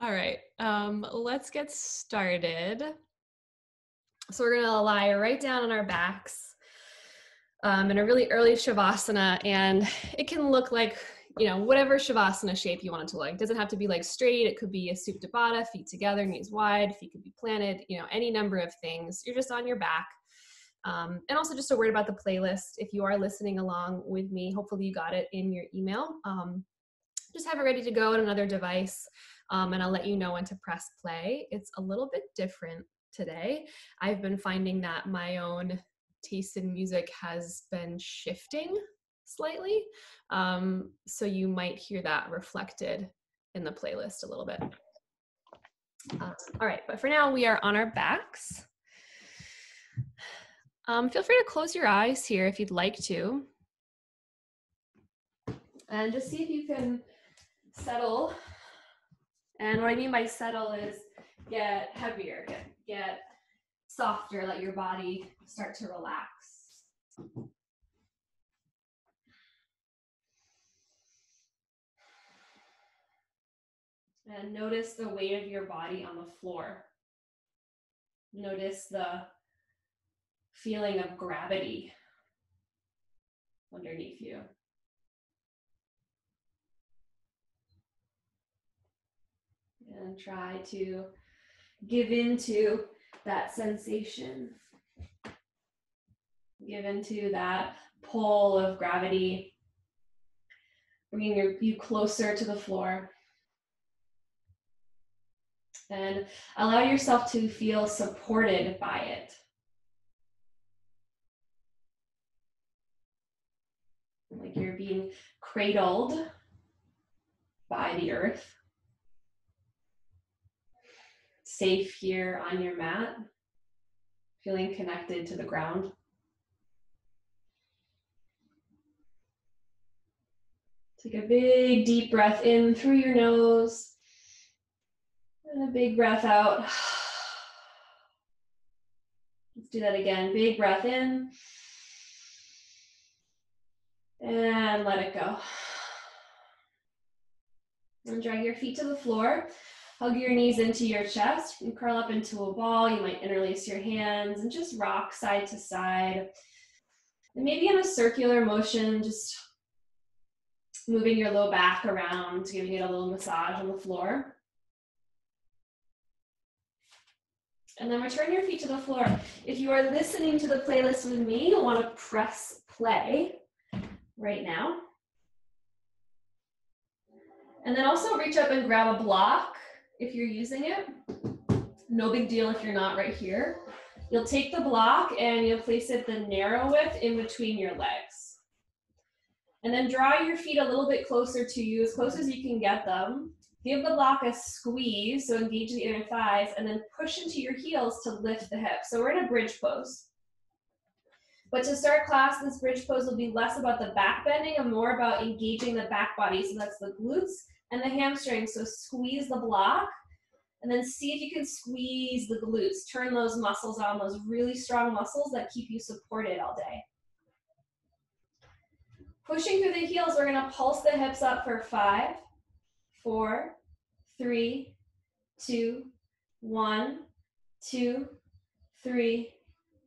All right, let's get started. So we're gonna lie right down on our backs in a really early Shavasana, and it can look like, whatever Shavasana shape you want it to look. It doesn't have to be like straight. It could be a Supta Baddha, feet together, knees wide, feet could be planted, any number of things. You're just on your back. And also just a word about the playlist. If you are listening along with me, hopefully you got it in your email. Just have it ready to go on another device, and I'll let you know when to press play. It's a little bit different today. I've been finding that my own taste in music has been shifting slightly, so you might hear that reflected in the playlist a little bit. All right, but for now we are on our backs. Feel free to close your eyes here if you'd like to, and just see if you can settle. And what I mean by settle is get heavier, get softer, let your body start to relax. And notice the weight of your body on the floor. Notice the feeling of gravity underneath you. And try to give into that sensation. Give into that pull of gravity, bringing you closer to the floor. And allow yourself to feel supported by it. Like you're being cradled by the earth. Safe here on your mat, feeling connected to the ground. Take a big deep breath in through your nose and a big breath out. Let's do that again. Big breath in and let it go. And drag your feet to the floor. Hug your knees into your chest. You can curl up into a ball. You might interlace your hands and just rock side to side. And maybe in a circular motion, just moving your low back around, giving it a little massage on the floor. And then return your feet to the floor. If you are listening to the playlist with me, you'll want to press play right now. And then also reach up and grab a block if you're using it. No big deal if you're not right here. You'll take the block and you'll place it the narrow width in between your legs. And then draw your feet a little bit closer to you, as close as you can get them. Give the block a squeeze, so engage the inner thighs, and then push into your heels to lift the hips. So we're in a bridge pose. But to start class, this bridge pose will be less about the back bending and more about engaging the back body. So that's the glutes and the hamstrings. So squeeze the block, and then see if you can squeeze the glutes. Turn those muscles on, those really strong muscles that keep you supported all day. Pushing through the heels, we're gonna pulse the hips up for 5, 4, 3, 2, 1, 2, 3,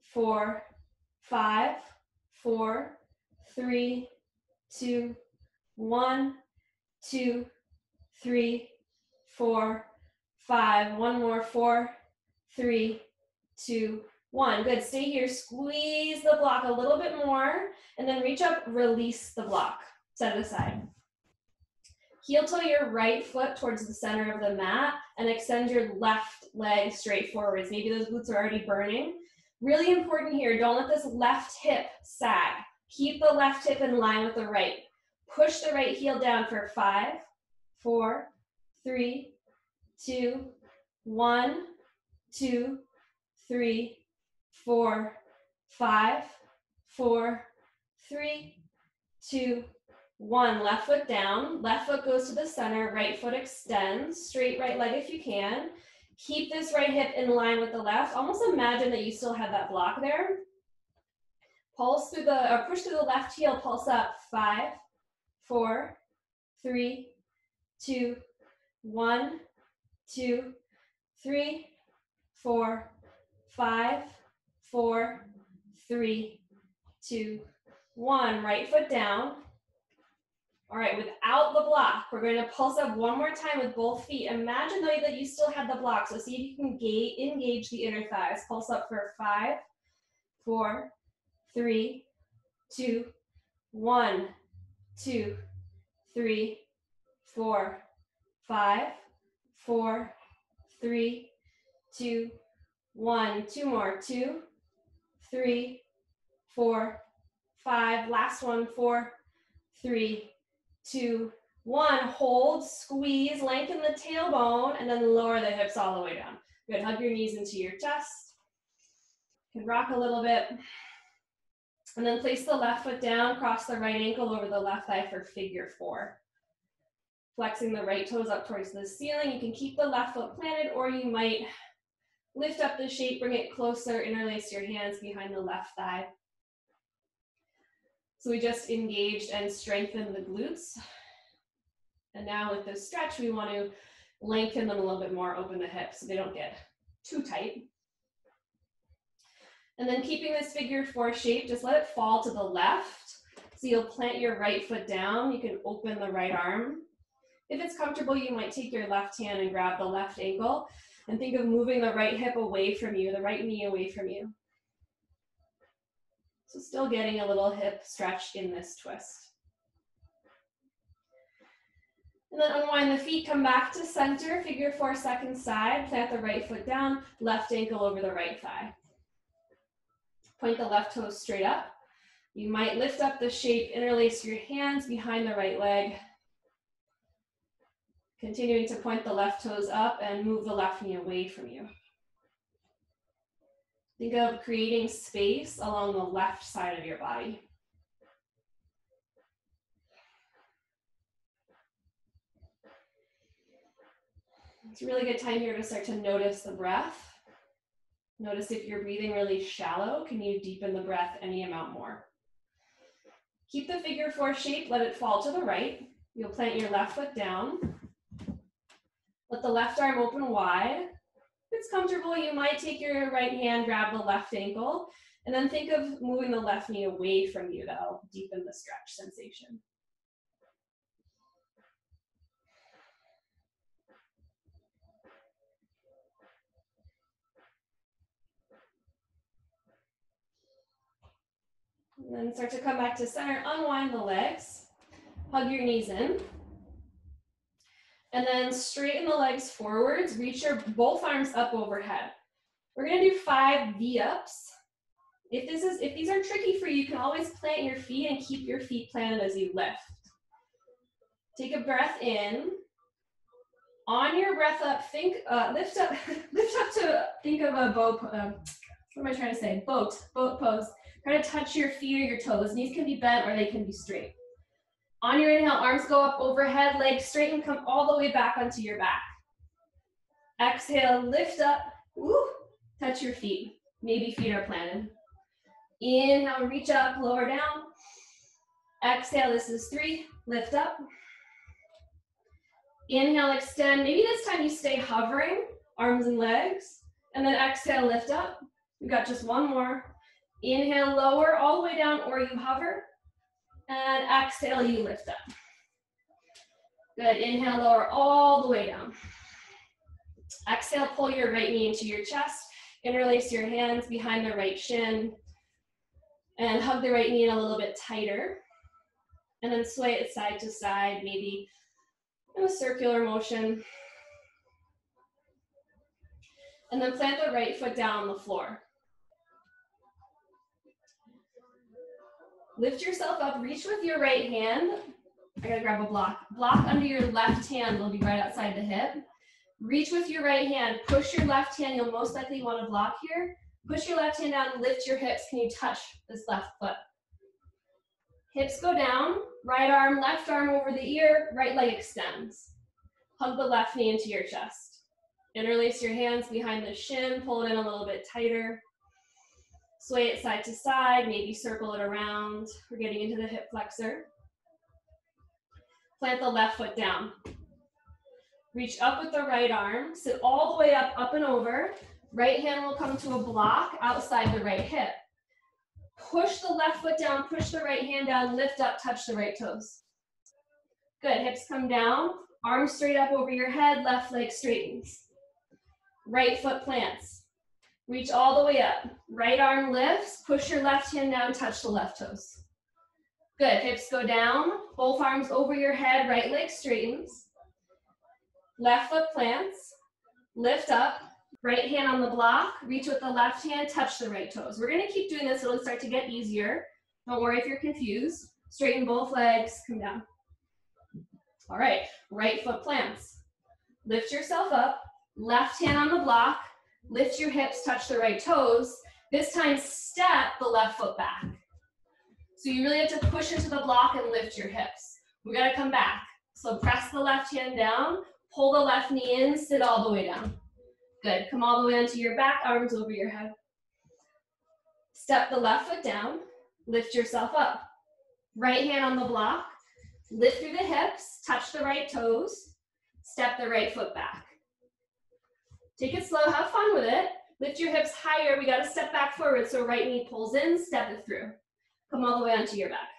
4, 5, 4, 3, 2, 1, 2, 3, 4, 5. One more, 4, 3, 2, 1. Good, stay here, squeeze the block a little bit more, and then reach up, release the block, set it aside. Heel toe your right foot towards the center of the mat and extend your left leg straight forwards. Maybe those glutes are already burning. Really important here, don't let this left hip sag. Keep the left hip in line with the right. Push the right heel down for 5, 4, 3, 2, 1, 2, 3, 4, 5, 4, 3, 2, 1. Left foot down, left foot goes to the center, right foot extends, straight right leg if you can. Keep this right hip in line with the left. Almost imagine that you still have that block there. Pulse through the, or push through the left heel, pulse up. 5, 4, 3, 2, 1, 2, 3, 4, 5, 4, 3, 2, 1. Right foot down. All right, without the block, we're going to pulse up one more time with both feet. Imagine though that you still had the block, so see if you can engage the inner thighs. Pulse up for 5, 4, 3, 2, 1, 2, 3, 4, 5, 4, 3, 2, 1. 2 more. 2, 3, 4, 5. Last one. 4, 3, 2, 1. Hold, squeeze, lengthen the tailbone, and then lower the hips all the way down. Good. Hug your knees into your chest. You can rock a little bit. And then place the left foot down, cross the right ankle over the left thigh for figure 4. Flexing the right toes up towards the ceiling. You can keep the left foot planted, or you might lift up the shape, bring it closer, interlace your hands behind the left thigh. So we just engaged and strengthened the glutes. And now with this stretch, we want to lengthen them a little bit more, open the hips so they don't get too tight. And then keeping this figure 4 shape, just let it fall to the left. So you'll plant your right foot down. You can open the right arm. If it's comfortable, you might take your left hand and grab the left ankle and think of moving the right hip away from you, the right knee away from you. So still getting a little hip stretch in this twist. And then unwind the feet, come back to center, figure 4 second side, plant the right foot down, left ankle over the right thigh. Point the left toes straight up. You might lift up the shape, interlace your hands behind the right leg. Continuing to point the left toes up and move the left knee away from you. Think of creating space along the left side of your body. It's a really good time here to start to notice the breath. Notice if you're breathing really shallow, can you deepen the breath any amount more? Keep the figure 4 shape, let it fall to the right. You'll plant your left foot down. Let the left arm open wide. If it's comfortable, you might take your right hand, grab the left ankle, and then think of moving the left knee away from you. That'll deepen the stretch sensation. And then start to come back to center, unwind the legs, hug your knees in. And then straighten the legs forwards, reach your both arms up overhead. We're gonna do 5 V-ups. If these are tricky for you, you can always plant your feet and keep your feet planted as you lift. Take a breath in. On your breath up, lift up to think of a boat. What am I trying to say? Boat pose. Try to touch your feet or your toes. Knees can be bent or they can be straight. On your inhale, arms go up overhead, legs straight and come all the way back onto your back. Exhale, lift up, touch your feet. Maybe feet are planted. Inhale, reach up, lower down. Exhale, this is 3, lift up. Inhale, extend. Maybe this time you stay hovering, arms and legs. And then exhale, lift up. We've got just one more. Inhale, lower all the way down, or you hover. And exhale, you lift up. Good, inhale, lower all the way down. Exhale, pull your right knee into your chest. Interlace your hands behind the right shin. And hug the right knee in a little bit tighter. And then sway it side to side, maybe in a circular motion. And then plant the right foot down on the floor. Lift yourself up, reach with your right hand. I gotta grab a block. Block under your left hand will be right outside the hip. Reach with your right hand, push your left hand, you'll most likely want to block here. Push your left hand down, lift your hips. Can you touch this left foot? Hips go down, right arm, left arm over the ear, right leg extends. Hug the left knee into your chest. Interlace your hands behind the shin, pull it in a little bit tighter. Sway it side to side, maybe circle it around. We're getting into the hip flexor. Plant the left foot down. Reach up with the right arm, sit all the way up and over. Right hand will come to a block outside the right hip. Push the left foot down, push the right hand down, lift up, touch the right toes. Good, hips come down, arms straight up over your head, left leg straightens. Right foot plants. Reach all the way up. Right arm lifts, push your left hand down, touch the left toes. Good, hips go down, both arms over your head, right leg straightens. Left foot plants, lift up, right hand on the block, reach with the left hand, touch the right toes. We're gonna keep doing this, it'll start to get easier. Don't worry if you're confused. Straighten both legs, come down. All right, right foot plants. Lift yourself up, left hand on the block, lift your hips, touch the right toes. This time, step the left foot back. So you really have to push into the block and lift your hips. We gotta come back. So press the left hand down, pull the left knee in, sit all the way down. Good, come all the way onto your back, arms over your head. Step the left foot down, lift yourself up. Right hand on the block, lift through the hips, touch the right toes, step the right foot back. Take it slow, have fun with it. Lift your hips higher, we gotta step back forward, so right knee pulls in, step it through. Come all the way onto your back.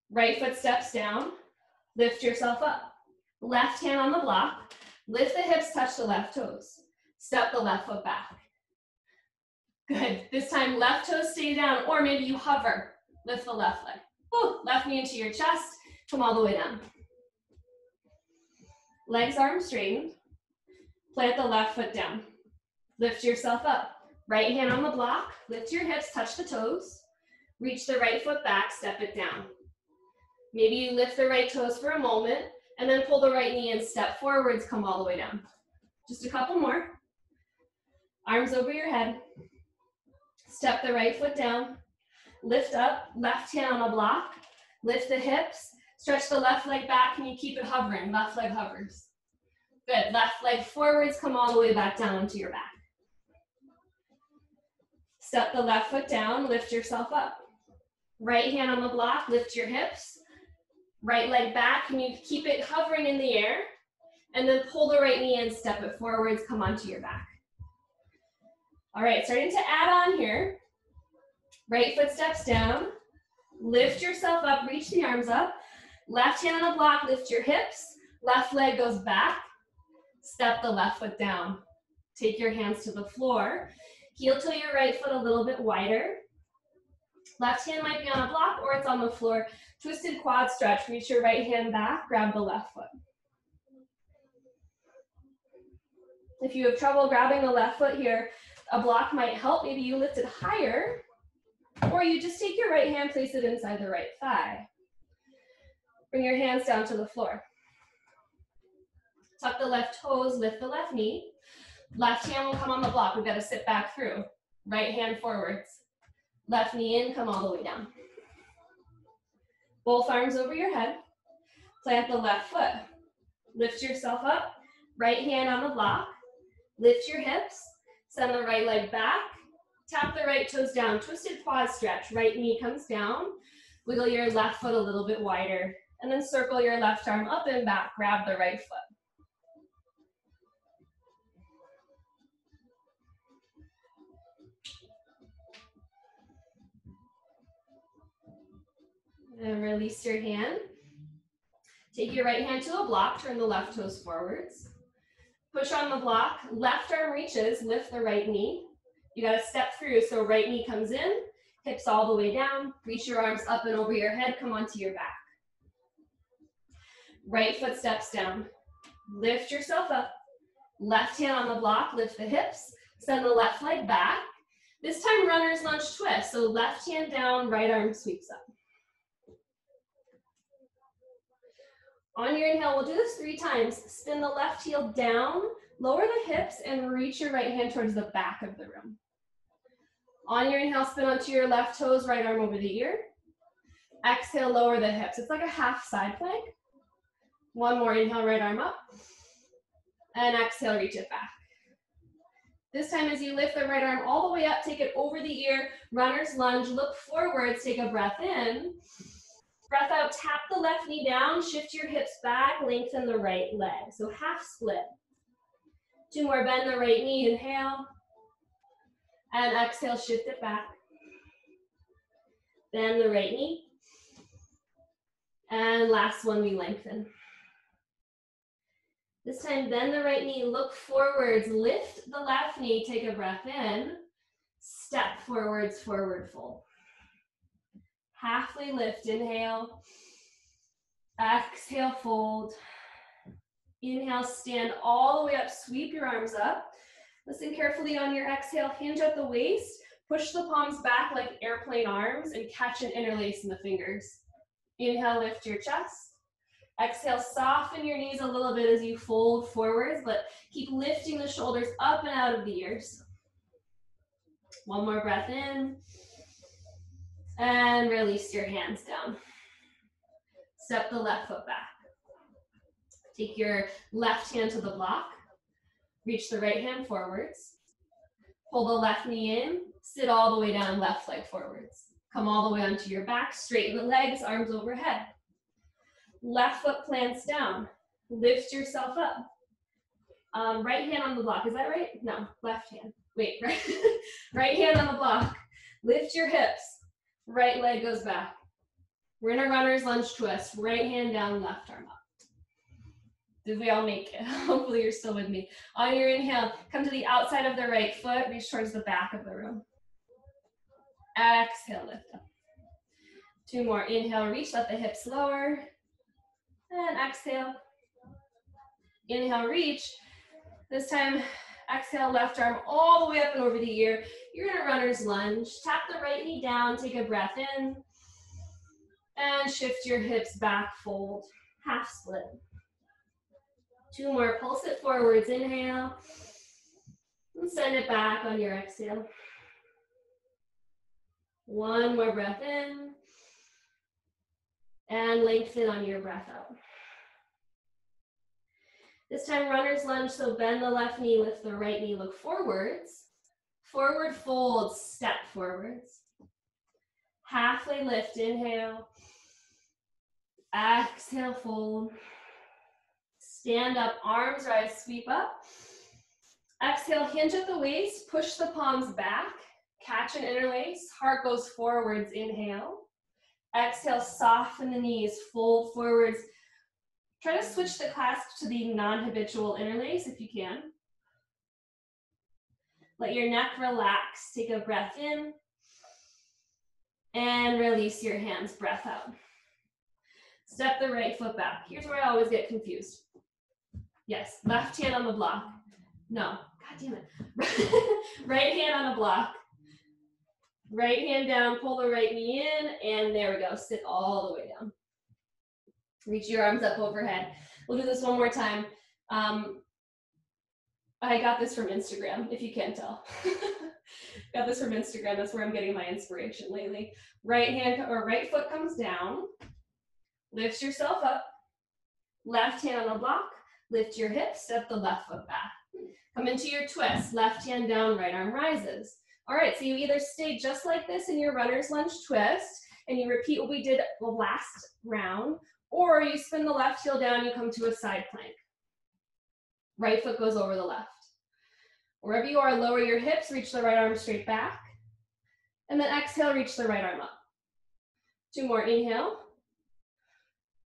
Right foot steps down, lift yourself up. Left hand on the block, lift the hips, touch the left toes. Step the left foot back. Good, this time left toes stay down, or maybe you hover. Lift the left leg. Ooh, left knee into your chest, come all the way down. Legs, arms straightened. Plant the left foot down. Lift yourself up. Right hand on the block, lift your hips, touch the toes. Reach the right foot back, step it down. Maybe you lift the right toes for a moment, and then pull the right knee and step forwards, come all the way down. Just a couple more. Arms over your head. Step the right foot down. Lift up, left hand on the block. Lift the hips. Stretch the left leg back. Can you keep it hovering? Left leg hovers. Good. Left leg forwards. Come all the way back down onto your back. Step the left foot down. Lift yourself up. Right hand on the block. Lift your hips. Right leg back. Can you keep it hovering in the air? And then pull the right knee in. Step it forwards. Come onto your back. All right. Starting to add on here. Right foot steps down. Lift yourself up. Reach the arms up. Left hand on the block, lift your hips. Left leg goes back. Step the left foot down. Take your hands to the floor. Heel to your right foot a little bit wider. Left hand might be on a block or it's on the floor. Twisted quad stretch. Reach your right hand back, grab the left foot. If you have trouble grabbing the left foot here, a block might help. Maybe you lift it higher, or you just take your right hand, place it inside the right thigh. Bring your hands down to the floor. Tuck the left toes, lift the left knee. Left hand will come on the block. We've got to sit back through. Right hand forwards. Left knee in, come all the way down. Both arms over your head. Plant the left foot. Lift yourself up. Right hand on the block. Lift your hips. Send the right leg back. Tap the right toes down. Twisted quad stretch. Right knee comes down. Wiggle your left foot a little bit wider. And then circle your left arm up and back. Grab the right foot. And release your hand. Take your right hand to a block. Turn the left toes forwards. Push on the block. Left arm reaches. Lift the right knee. You got to step through. So right knee comes in. Hips all the way down. Reach your arms up and over your head. Come onto your back. Right foot steps down. Lift yourself up. Left hand on the block. Lift the hips. Send the left leg back. This time runner's lunge twist. So left hand down, right arm sweeps up. On your inhale, we'll do this 3 times. Spin the left heel down, lower the hips, and reach your right hand towards the back of the room. On your inhale, spin onto your left toes, right arm over the ear. Exhale, lower the hips. It's like a half side plank. One more, inhale, right arm up. And exhale, reach it back. This time as you lift the right arm all the way up, take it over the ear, runner's lunge, look forwards, take a breath in. Breath out, tap the left knee down, shift your hips back, lengthen the right leg. So half split. 2 more, bend the right knee, inhale. And exhale, shift it back. Bend the right knee. And last one, we lengthen. This time, bend the right knee, look forwards, lift the left knee, take a breath in, step forwards, forward fold. Halfway lift, inhale. Exhale, fold. Inhale, stand all the way up, sweep your arms up. Listen carefully on your exhale, hinge at the waist, push the palms back like airplane arms and catch and interlace in the fingers. Inhale, lift your chest. Exhale, soften your knees a little bit as you fold forwards, but keep lifting the shoulders up and out of the ears. One more breath in. And release your hands down. Step the left foot back. Take your left hand to the block. Reach the right hand forwards. Pull the left knee in. Sit all the way down, left leg forwards. Come all the way onto your back. Straighten the legs, arms overhead. Left foot plants down. Lift yourself up. Right hand on the block. Is that right? No, left hand. Wait, right, right hand on the block. Lift your hips. Right leg goes back. We're in a runner's lunge twist. Right hand down, left arm up. Did we all make it? Hopefully you're still with me. On your inhale, come to the outside of the right foot. Reach towards the back of the room. Exhale, lift up. 2 more. Inhale, reach, let the hips lower. And exhale. Inhale, reach. This time, exhale, left arm all the way up and over the ear. You're in a runner's lunge. Tap the right knee down, take a breath in. And shift your hips back, fold. Half split. 2 more, pulse it forwards, inhale. And send it back on your exhale. 1 more breath in. And lengthen on your breath out. This time, runner's lunge, so bend the left knee, lift the right knee, look forwards. Forward fold, step forwards. Halfway lift, inhale. Exhale, fold. Stand up, arms rise, sweep up. Exhale, hinge at the waist, push the palms back. Catch and interlace, heart goes forwards, inhale. Exhale, soften the knees, fold forwards. Try to switch the clasp to the non-habitual interlace if you can. Let your neck relax. Take a breath in. And release your hands, breath out. Step the right foot back. Here's where I always get confused. Yes, left hand on the block. No, God damn it. Right hand on the block. Right hand down, pull the right knee in, and there we go. Sit all the way down. Reach your arms up overhead. We'll do this one more time. I got this from Instagram, if you can't tell. Got this from Instagram. That's where I'm getting my inspiration lately. Right hand or right foot comes down. Lift yourself up. Left hand on the block. Lift your hips. Step the left foot back. Come into your twist. Left hand down, right arm rises. All right, so you either stay just like this in your runner's lunge twist, and you repeat what we did the last round, or you spin the left heel down, you come to a side plank. Right foot goes over the left. Wherever you are, lower your hips, reach the right arm straight back. And then exhale, reach the right arm up. 2 more, inhale.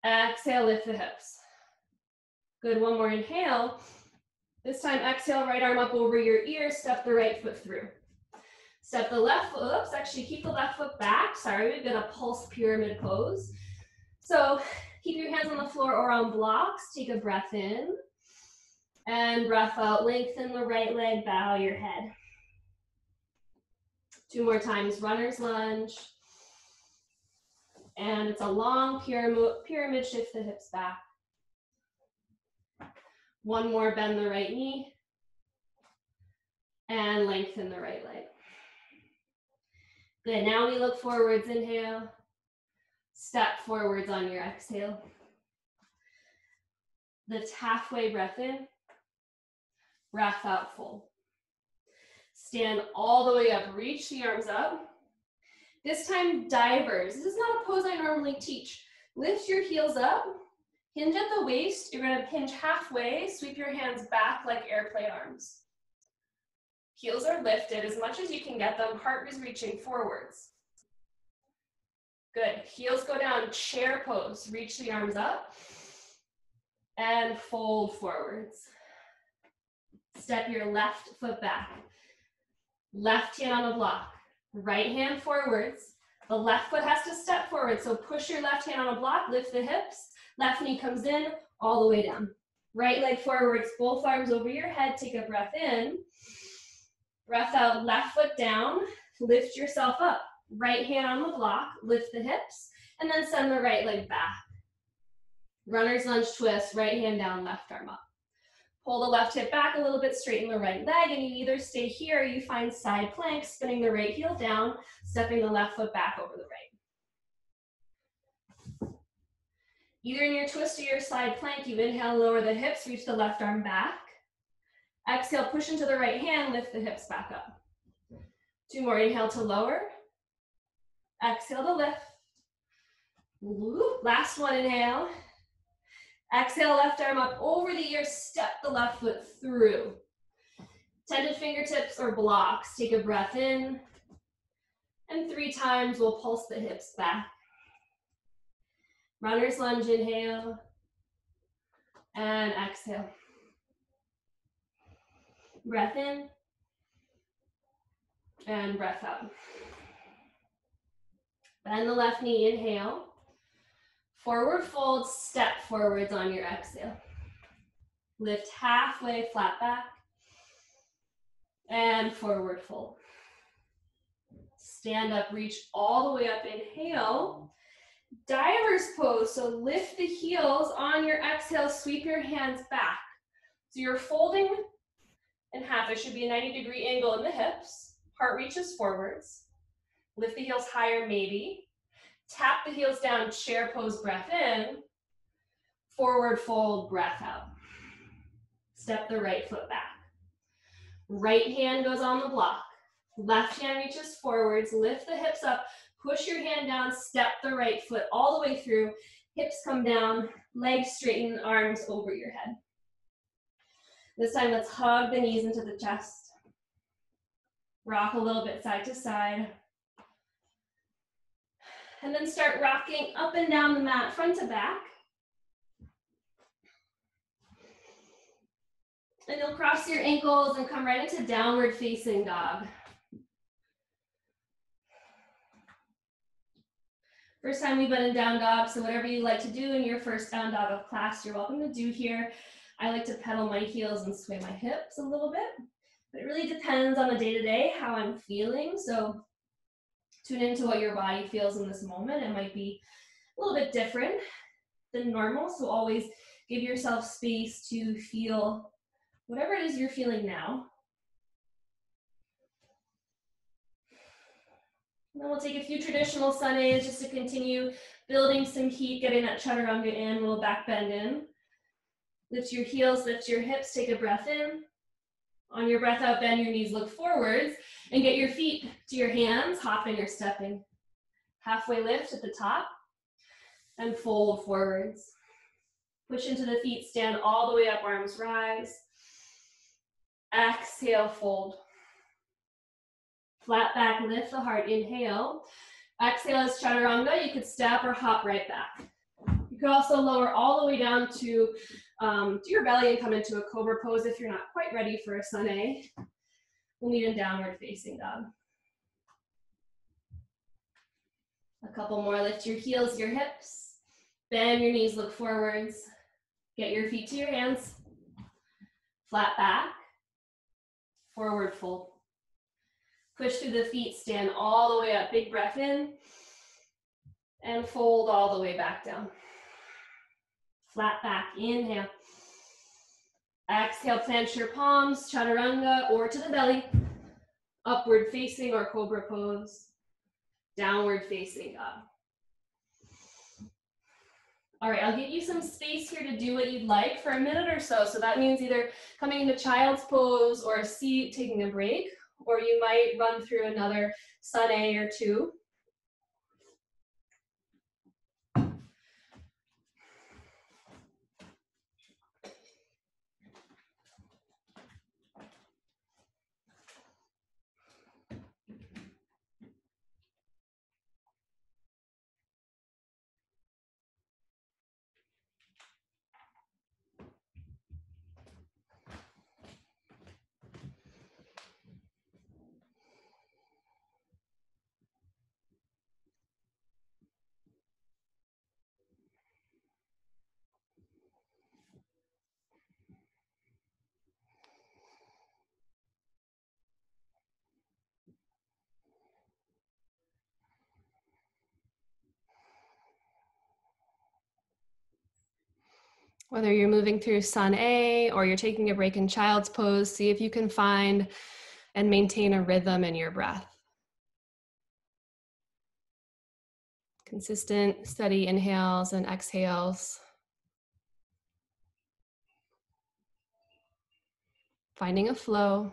Exhale, lift the hips. Good, 1 more, inhale. This time, exhale, right arm up over your ear, step the right foot through. Step the left foot, oops, actually keep the left foot back. Sorry, we've got a pulse pyramid pose. So keep your hands on the floor or on blocks. Take a breath in. And breath out, lengthen the right leg, bow your head. 2 more times, runner's lunge. And it's a long pyramid, shift the hips back. 1 more, bend the right knee. And lengthen the right leg. Good, now we look forwards, inhale. Step forwards on your exhale. That's halfway breath in. Breath out, fold. Stand all the way up, reach the arms up. This time, divers. This is not a pose I normally teach. Lift your heels up, hinge at the waist. You're gonna hinge halfway, sweep your hands back like airplane arms. Heels are lifted as much as you can get them, heart is reaching forwards. Good, heels go down, chair pose, reach the arms up, and fold forwards. Step your left foot back. Left hand on the block, right hand forwards. The left foot has to step forward, so push your left hand on a block, lift the hips, left knee comes in, all the way down. Right leg forwards, both arms over your head, take a breath in. Breath out, left foot down, lift yourself up. Right hand on the block, lift the hips, and then send the right leg back. Runner's lunge twist, right hand down, left arm up. Pull the left hip back a little bit, straighten the right leg, and you either stay here or you find side plank, spinning the right heel down, stepping the left foot back over the right. Either in your twist or your side plank, you inhale, lower the hips, reach the left arm back. Exhale, push into the right hand, lift the hips back up. 2 more, inhale to lower. Exhale to lift. Last one, inhale. Exhale, left arm up over the ear, step the left foot through. Tented fingertips or blocks, take a breath in. And 3 times we'll pulse the hips back. Runner's lunge, inhale. And exhale. Breath in. And breath out. Bend the left knee, inhale. Forward fold, step forwards on your exhale. Lift halfway, flat back. And forward fold. Stand up, reach all the way up, inhale. Diver's pose, so lift the heels on your exhale, sweep your hands back. So you're folding in half. There should be a 90-degree angle in the hips. Heart reaches forwards. Lift the heels higher, maybe. Tap the heels down, chair pose, breath in. Forward fold, breath out. Step the right foot back. Right hand goes on the block. Left hand reaches forwards, lift the hips up, push your hand down, step the right foot all the way through. Hips come down, legs straighten, arms over your head. This time, let's hug the knees into the chest. Rock a little bit side to side. And then start rocking up and down the mat, front to back. And you'll cross your ankles and come right into downward facing dog. First time we've been in down dog, so whatever you like to do in your first down dog of class, you're welcome to do here. I like to pedal my heels and sway my hips a little bit. But it really depends on the day-to-day, how I'm feeling. So tune into what your body feels in this moment. It might be a little bit different than normal, so always give yourself space to feel whatever it is you're feeling now. And then we'll take a few traditional sun A's just to continue building some heat, getting that chaturanga in, a little back bend in. Lift your heels, lift your hips, take a breath in. On your breath out, bend your knees, look forwards, and get your feet to your hands, hopping or stepping. Halfway lift at the top, and fold forwards. Push into the feet, stand all the way up, arms rise. Exhale, fold. Flat back, lift the heart, inhale. Exhale as chaturanga, you could step or hop right back. You could also lower all the way down to your belly and come into a cobra pose if you're not quite ready for a sun A. We'll meet in downward facing dog. A couple more, lift your heels, your hips. Bend your knees, look forwards. Get your feet to your hands. Flat back, forward fold. Push through the feet, stand all the way up, big breath in. And fold all the way back down. Flat back, inhale. Exhale, plant your palms, chaturanga or to the belly. Upward facing or cobra pose. Downward facing dog. All right, I'll give you some space here to do what you'd like for a minute or so. So that means either coming into child's pose or a seat, taking a break, or you might run through another sun A or two. Whether you're moving through Sun A or you're taking a break in child's pose, see if you can find and maintain a rhythm in your breath. Consistent, steady inhales and exhales. Finding a flow.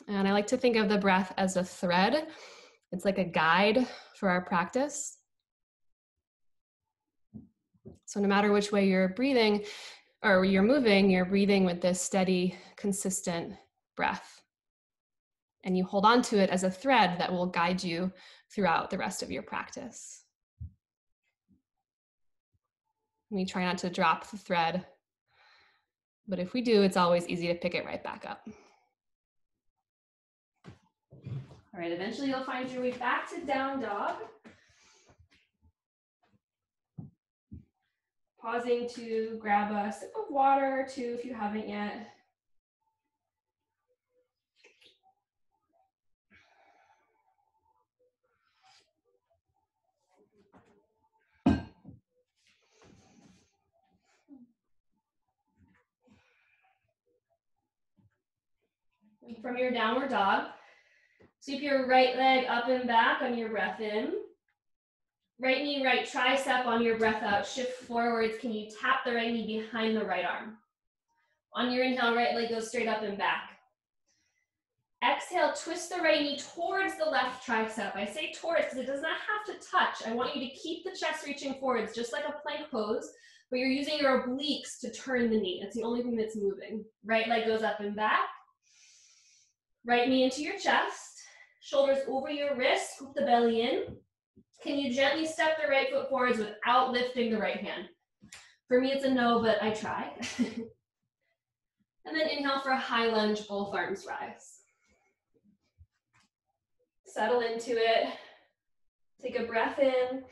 And I like to think of the breath as a thread. It's like a guide for our practice. So no matter which way you're breathing or you're moving, you're breathing with this steady, consistent breath. And you hold on to it as a thread that will guide you throughout the rest of your practice. We try not to drop the thread, but if we do, it's always easy to pick it right back up. All right, eventually you'll find your way back to down dog. Pausing to grab a sip of water or two if you haven't yet. From your downward dog, sweep your right leg up and back on your breath in. Right knee, right tricep on your breath out. Shift forwards. Can you tap the right knee behind the right arm? On your inhale, right leg goes straight up and back. Exhale, twist the right knee towards the left tricep. I say towards because it does not have to touch. I want you to keep the chest reaching forwards, just like a plank pose, but you're using your obliques to turn the knee. That's the only thing that's moving. Right leg goes up and back. Right knee into your chest. Shoulders over your wrist, scoop the belly in. Can you gently step the right foot forwards without lifting the right hand? For me, it's a no, but I try. And then inhale for a high lunge, both arms rise. Settle into it. Take a breath in.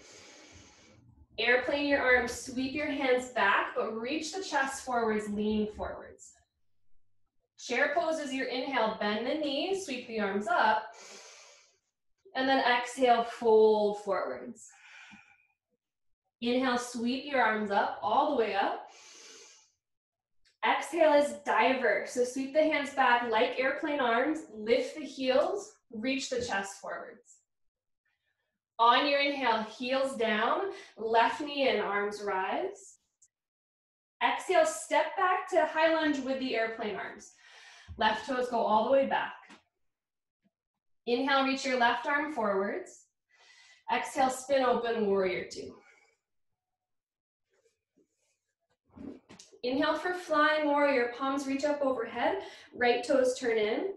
Airplane your arms, sweep your hands back, but reach the chest forwards, lean forwards. Chair pose is your inhale, bend the knees, sweep the arms up. And then exhale, fold forwards. Inhale, sweep your arms up, all the way up. Exhale is diver. So sweep the hands back like airplane arms, lift the heels, reach the chest forwards. On your inhale, heels down, left knee in, arms rise. Exhale, step back to high lunge with the airplane arms. Left toes go all the way back. Inhale, reach your left arm forwards. Exhale, spin open, warrior two. Inhale for flying warrior, palms reach up overhead, right toes turn in.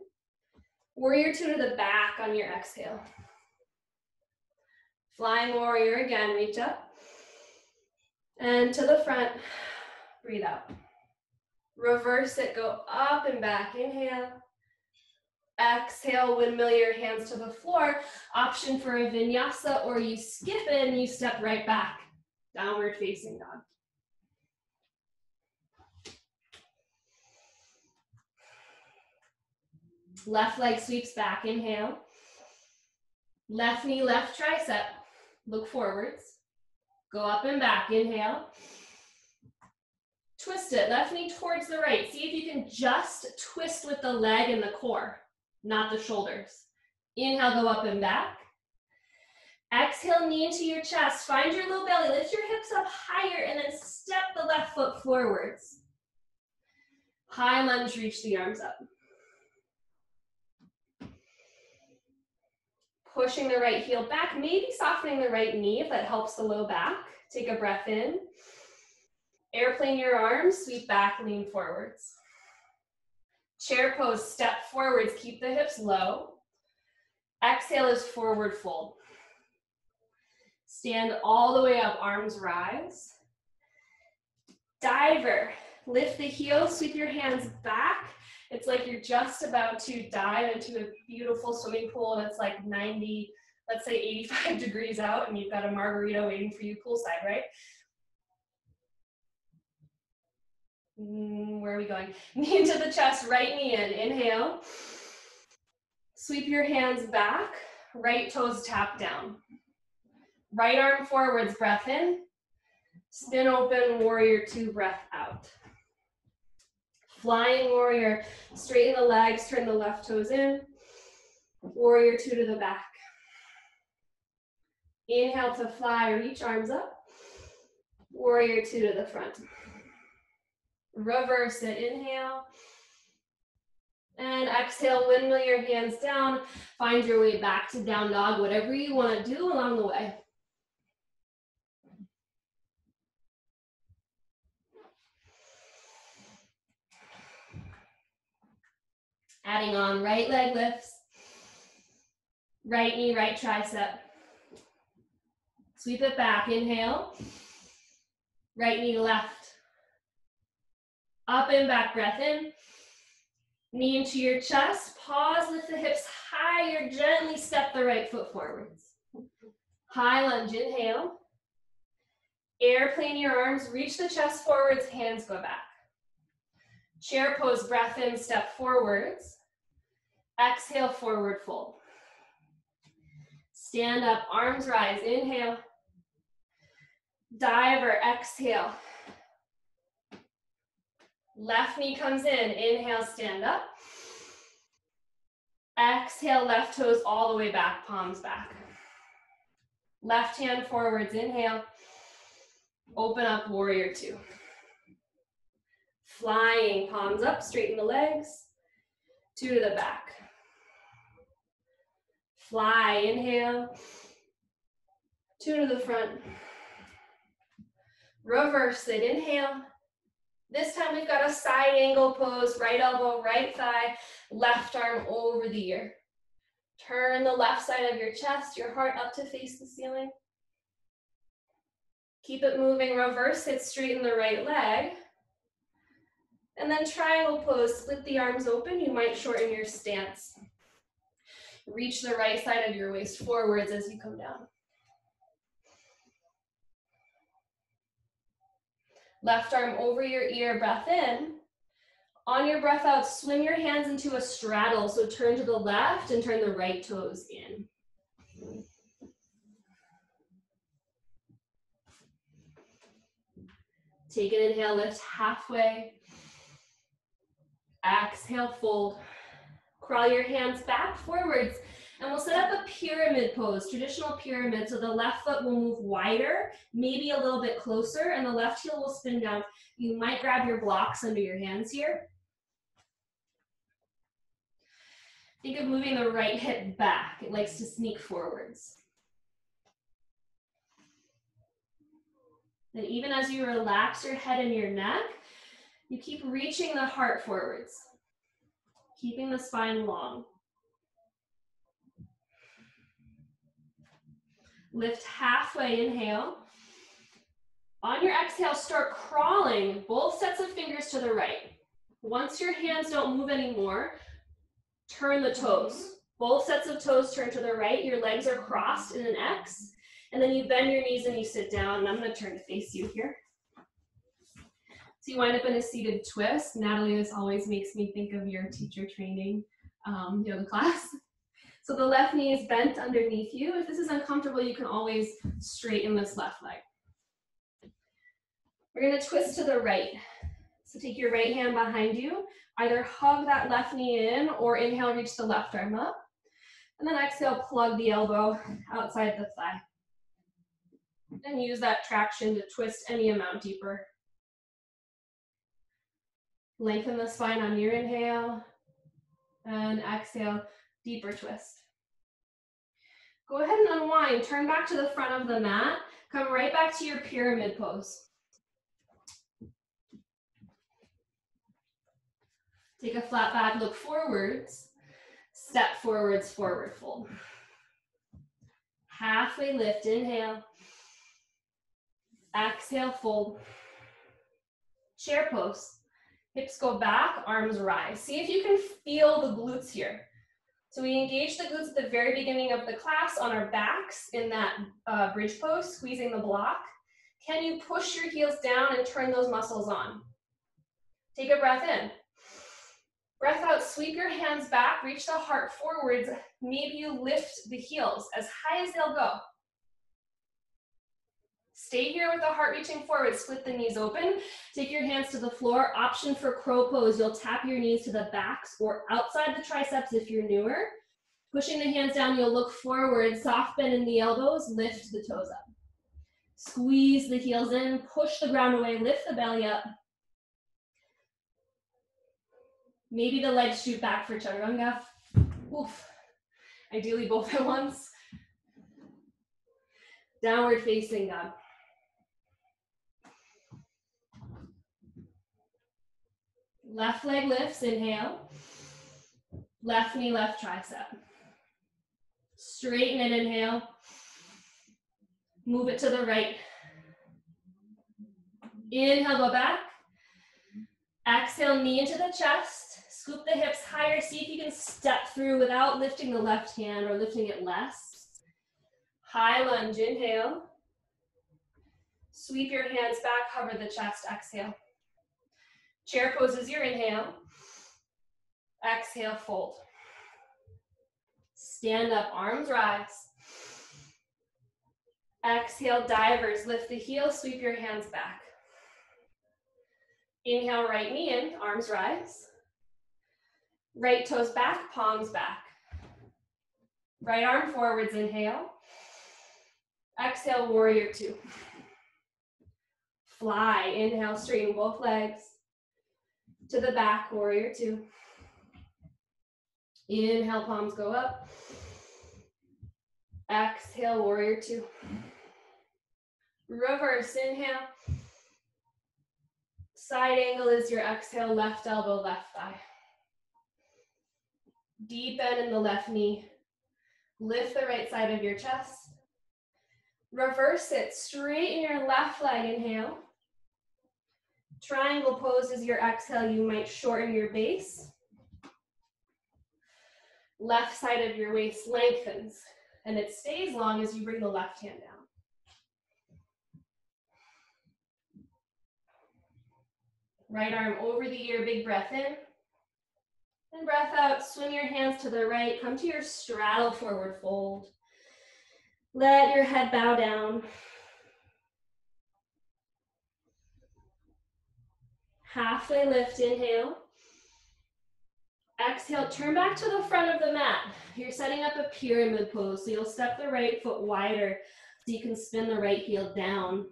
Warrior two to the back on your exhale. Flying warrior again, reach up. And to the front, breathe out. Reverse it, go up and back, inhale. Exhale, windmill your hands to the floor. Option for a vinyasa, or you skip it and you step right back. Downward facing dog. Left leg sweeps back, inhale. Left knee, left tricep, look forwards. Go up and back, inhale. Twist it, left knee towards the right. See if you can just twist with the leg and the core, not the shoulders. Inhale, go up and back. Exhale, knee into your chest. Find your low belly, lift your hips up higher, and then step the left foot forwards. High lunge, reach the arms up. Pushing the right heel back, maybe softening the right knee if that helps the low back. Take a breath in. Airplane your arms, sweep back, lean forwards. Chair pose, step forwards, keep the hips low. Exhale is forward fold. Stand all the way up, arms rise. Diver, lift the heels, sweep your hands back. It's like you're just about to dive into a beautiful swimming pool and it's like 90, let's say 85 degrees out and you've got a margarita waiting for you poolside, right? Where are we going? Knee into the chest, right knee in, inhale. Sweep your hands back, right toes tap down. Right arm forwards, breath in. Spin open, warrior two, breath out. Flying warrior, straighten the legs, turn the left toes in. Warrior two to the back. Inhale to fly, reach arms up. Warrior two to the front. Reverse it, inhale. And exhale, windmill your hands down. Find your way back to down dog, whatever you want to do along the way. Adding on, right leg lifts. Right knee, right tricep. Sweep it back, inhale. Right knee left. Up and back, breath in. Knee into your chest, pause, lift the hips higher, gently step the right foot forwards. High lunge, inhale. Airplane your arms, reach the chest forwards, hands go back. Chair pose, breath in, step forwards. Exhale, forward fold. Stand up, arms rise, inhale. Diver, exhale. Left knee comes in, inhale, stand up. Exhale, left toes all the way back, palms back. Left hand forwards, inhale. Open up, warrior two. Flying, palms up, straighten the legs. Two to the back. Fly, inhale. Two to the front. Reverse it, inhale. This time we've got a side angle pose, right elbow, right thigh, left arm over the ear. Turn the left side of your chest, your heart up to face the ceiling. Keep it moving, reverse it, straighten the right leg. And then triangle pose, split the arms open, you might shorten your stance. Reach the right side of your waist forwards as you come down. Left arm over your ear, breath in. On your breath out, swing your hands into a straddle. So turn to the left and turn the right toes in. Take an inhale, lift halfway. Exhale, fold. Crawl your hands back forwards. And we'll set up a pyramid pose, traditional pyramid. So the left foot will move wider, maybe a little bit closer, and the left heel will spin down. You might grab your blocks under your hands here. Think of moving the right hip back. It likes to sneak forwards. And even as you relax your head and your neck, you keep reaching the heart forwards, keeping the spine long. Lift halfway, inhale. On your exhale, start crawling both sets of fingers to the right. Once your hands don't move anymore, turn the toes. Both sets of toes turn to the right, your legs are crossed in an X, and then you bend your knees and you sit down, and I'm gonna turn to face you here. So you wind up in a seated twist. Natalie, this always makes me think of your teacher training yoga class. So the left knee is bent underneath you. If this is uncomfortable, you can always straighten this left leg. We're gonna twist to the right. So take your right hand behind you, either hug that left knee in or inhale, reach the left arm up. And then exhale, plug the elbow outside the thigh. And use that traction to twist any amount deeper. Lengthen the spine on your inhale. And exhale, deeper twist. Go ahead and unwind, turn back to the front of the mat, come right back to your pyramid pose. Take a flat back, look forwards, step forwards, forward fold. Halfway lift, inhale. Exhale, fold. Chair pose. Hips go back, arms rise. See if you can feel the glutes here. So we engage the glutes at the very beginning of the class on our backs in that bridge pose, squeezing the block. Can you push your heels down and turn those muscles on? Take a breath in. Breath out, sweep your hands back, reach the heart forwards. Maybe you lift the heels as high as they'll go. Stay here with the heart reaching forward, split the knees open. Take your hands to the floor. Option for crow pose, you'll tap your knees to the backs or outside the triceps if you're newer. Pushing the hands down, you'll look forward, soft bend in the elbows, lift the toes up. Squeeze the heels in, push the ground away, lift the belly up. Maybe the legs shoot back for chaturanga. Oof. Ideally both at once. Downward facing dog. Left leg lifts, inhale. Left knee, left tricep. Straighten it, inhale. Move it to the right. Inhale, go back. Exhale, knee into the chest. Scoop the hips higher. See if you can step through without lifting the left hand or lifting it less. High lunge, inhale. Sweep your hands back, cover the chest, exhale. Chair pose is your inhale. Exhale, fold. Stand up, arms rise. Exhale, divers, lift the heels, sweep your hands back. Inhale, right knee in, arms rise. Right toes back, palms back. Right arm forwards, inhale. Exhale, warrior two. Fly, inhale, straighten both legs. To the back, warrior two. Inhale, palms go up. Exhale, warrior two. Reverse, inhale. Side angle is your exhale, left elbow, left thigh. Deep bend in the left knee. Lift the right side of your chest. Reverse it, straighten your left leg, inhale. Triangle pose is your exhale, you might shorten your base. Left side of your waist lengthens, and it stays long as you bring the left hand down. Right arm over the ear, big breath in. And breath out, swing your hands to the right, come to your straddle forward fold. Let your head bow down. Halfway lift, inhale. Exhale, turn back to the front of the mat. You're setting up a pyramid pose, so you'll step the right foot wider so you can spin the right heel down.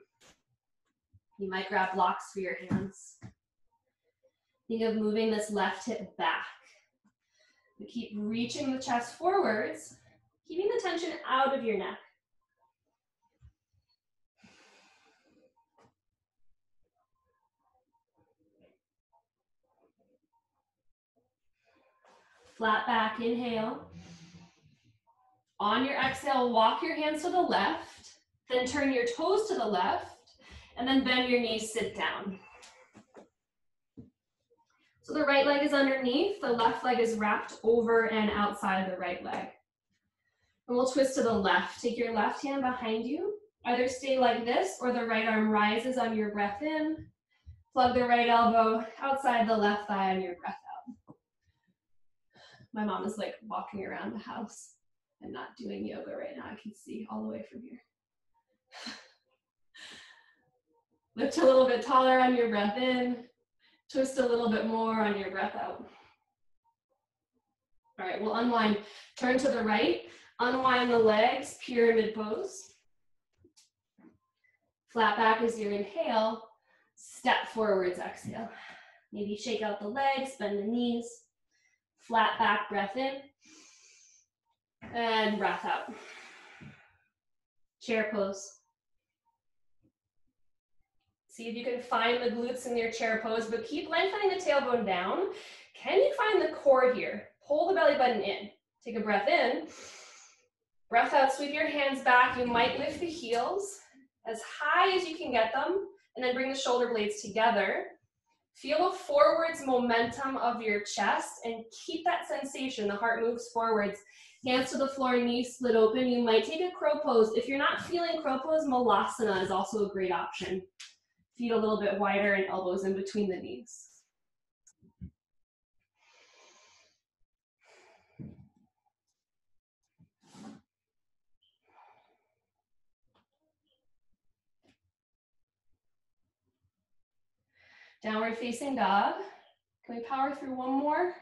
You might grab blocks for your hands. Think of moving this left hip back. You keep reaching the chest forwards, keeping the tension out of your neck. Flat back, inhale. On your exhale, walk your hands to the left, then turn your toes to the left, and then bend your knees, sit down. So the right leg is underneath, the left leg is wrapped over and outside the right leg. And we'll twist to the left. Take your left hand behind you. Either stay like this or the right arm rises on your breath in. Plug the right elbow outside the left thigh on your breath out. My mom is like walking around the house and not doing yoga right now. I can see all the way from here. Lift a little bit taller on your breath in. Twist a little bit more on your breath out. All right, we'll unwind. Turn to the right. Unwind the legs, pyramid pose. Flat back is your inhale. Step forwards, exhale. Maybe shake out the legs, bend the knees. Flat back, breath in. And breath out. Chair pose. See if you can find the glutes in your chair pose, but keep lengthening the tailbone down. Can you find the core here? Pull the belly button in. Take a breath in. Breath out, sweep your hands back. You might lift the heels as high as you can get them, and then bring the shoulder blades together. Feel the forwards momentum of your chest and keep that sensation. The heart moves forwards. Hands to the floor, knees split open. You might take a crow pose. If you're not feeling crow pose, Malasana is also a great option. Feet a little bit wider and elbows in between the knees. Downward facing dog. Can we power through one more?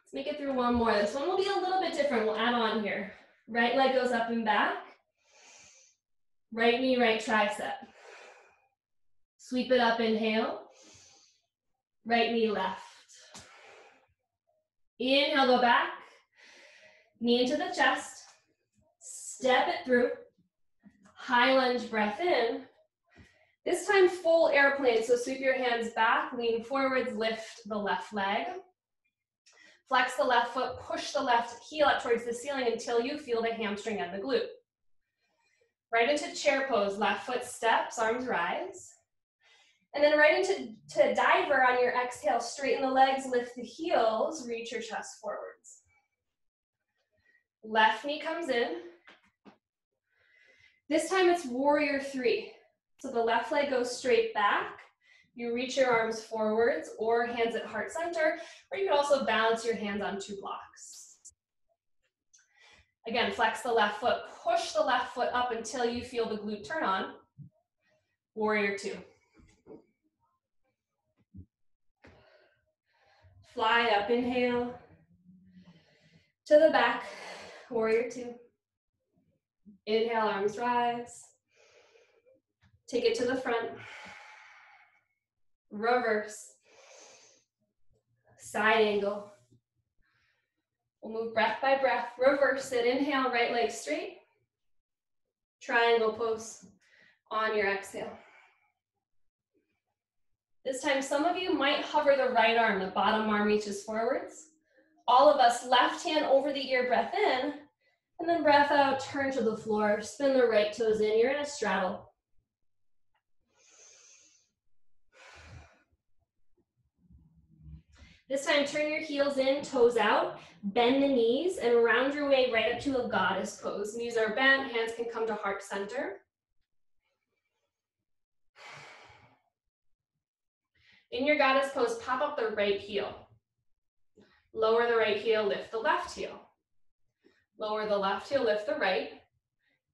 Let's make it through one more. This one will be a little bit different. We'll add on here. Right leg goes up and back. Right knee, right tricep. Sweep it up, inhale. Right knee, left. Inhale, go back. Knee into the chest. Step it through. High lunge, breath in. This time full airplane, so sweep your hands back, lean forwards, lift the left leg. Flex the left foot, push the left heel up towards the ceiling until you feel the hamstring and the glute. Right into chair pose, left foot steps, arms rise. And then right into diver on your exhale, straighten the legs, lift the heels, reach your chest forwards. Left knee comes in. This time it's warrior three. So the left leg goes straight back. You reach your arms forwards or hands at heart center, or you can also balance your hands on two blocks. Again, flex the left foot, push the left foot up until you feel the glute turn on. Warrior two. Fly up, inhale. To the back, warrior two. Inhale, arms rise. Take it to the front. Reverse. Side angle. We'll move breath by breath. Reverse it. Inhale, right leg straight. Triangle pose on your exhale. This time, some of you might hover the right arm. The bottom arm reaches forwards. All of us, left hand over the ear, breath in. And then breath out, turn to the floor. Spin the right toes in. You're in a straddle. This time, turn your heels in, toes out, bend the knees, and round your way right up to a goddess pose. Knees are bent, hands can come to heart center. In your goddess pose, pop up the right heel. Lower the right heel, lift the left heel. Lower the left heel, lift the right.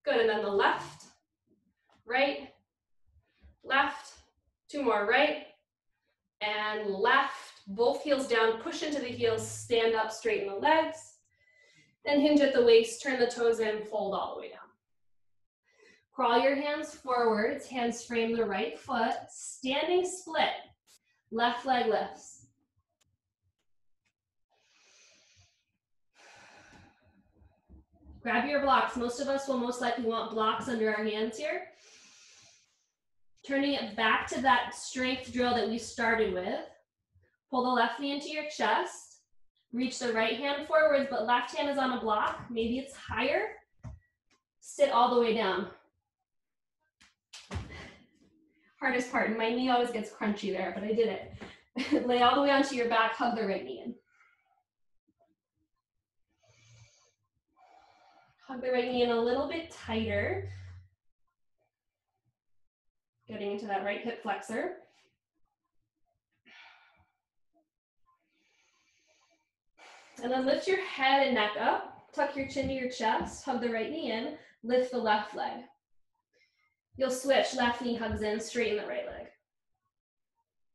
Good, and then the left, right, left, two more, right, and left. Both heels down, push into the heels, stand up, straighten the legs. Then hinge at the waist, turn the toes in, fold all the way down. Crawl your hands forwards, hands frame the right foot, standing split. Left leg lifts. Grab your blocks. Most of us will most likely want blocks under our hands here. Turning it back to that strength drill that we started with. Pull the left knee into your chest. Reach the right hand forwards, but left hand is on a block. Maybe it's higher. Sit all the way down. Hardest part, my knee always gets crunchy there, but I did it. Lay all the way onto your back, hug the right knee in. Hug the right knee in a little bit tighter. Getting into that right hip flexor. And then lift your head and neck up, tuck your chin to your chest, hug the right knee in, lift the left leg. You'll switch, left knee hugs in, straighten the right leg.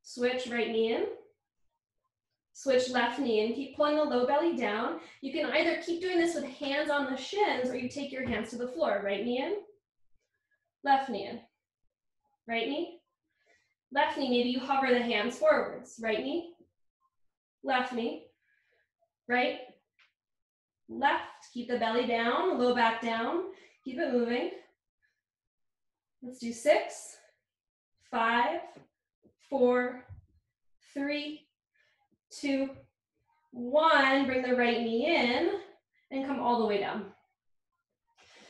Switch, right knee in. Switch, left knee in. Keep pulling the low belly down. You can either keep doing this with hands on the shins or you take your hands to the floor. Right knee in, left knee in. Right knee, left knee. Maybe you hover the hands forwards. Right knee, left knee. Right, left, keep the belly down, low back down, keep it moving. Let's do 6, 5, 4, 3, 2, 1. Bring the right knee in and come all the way down.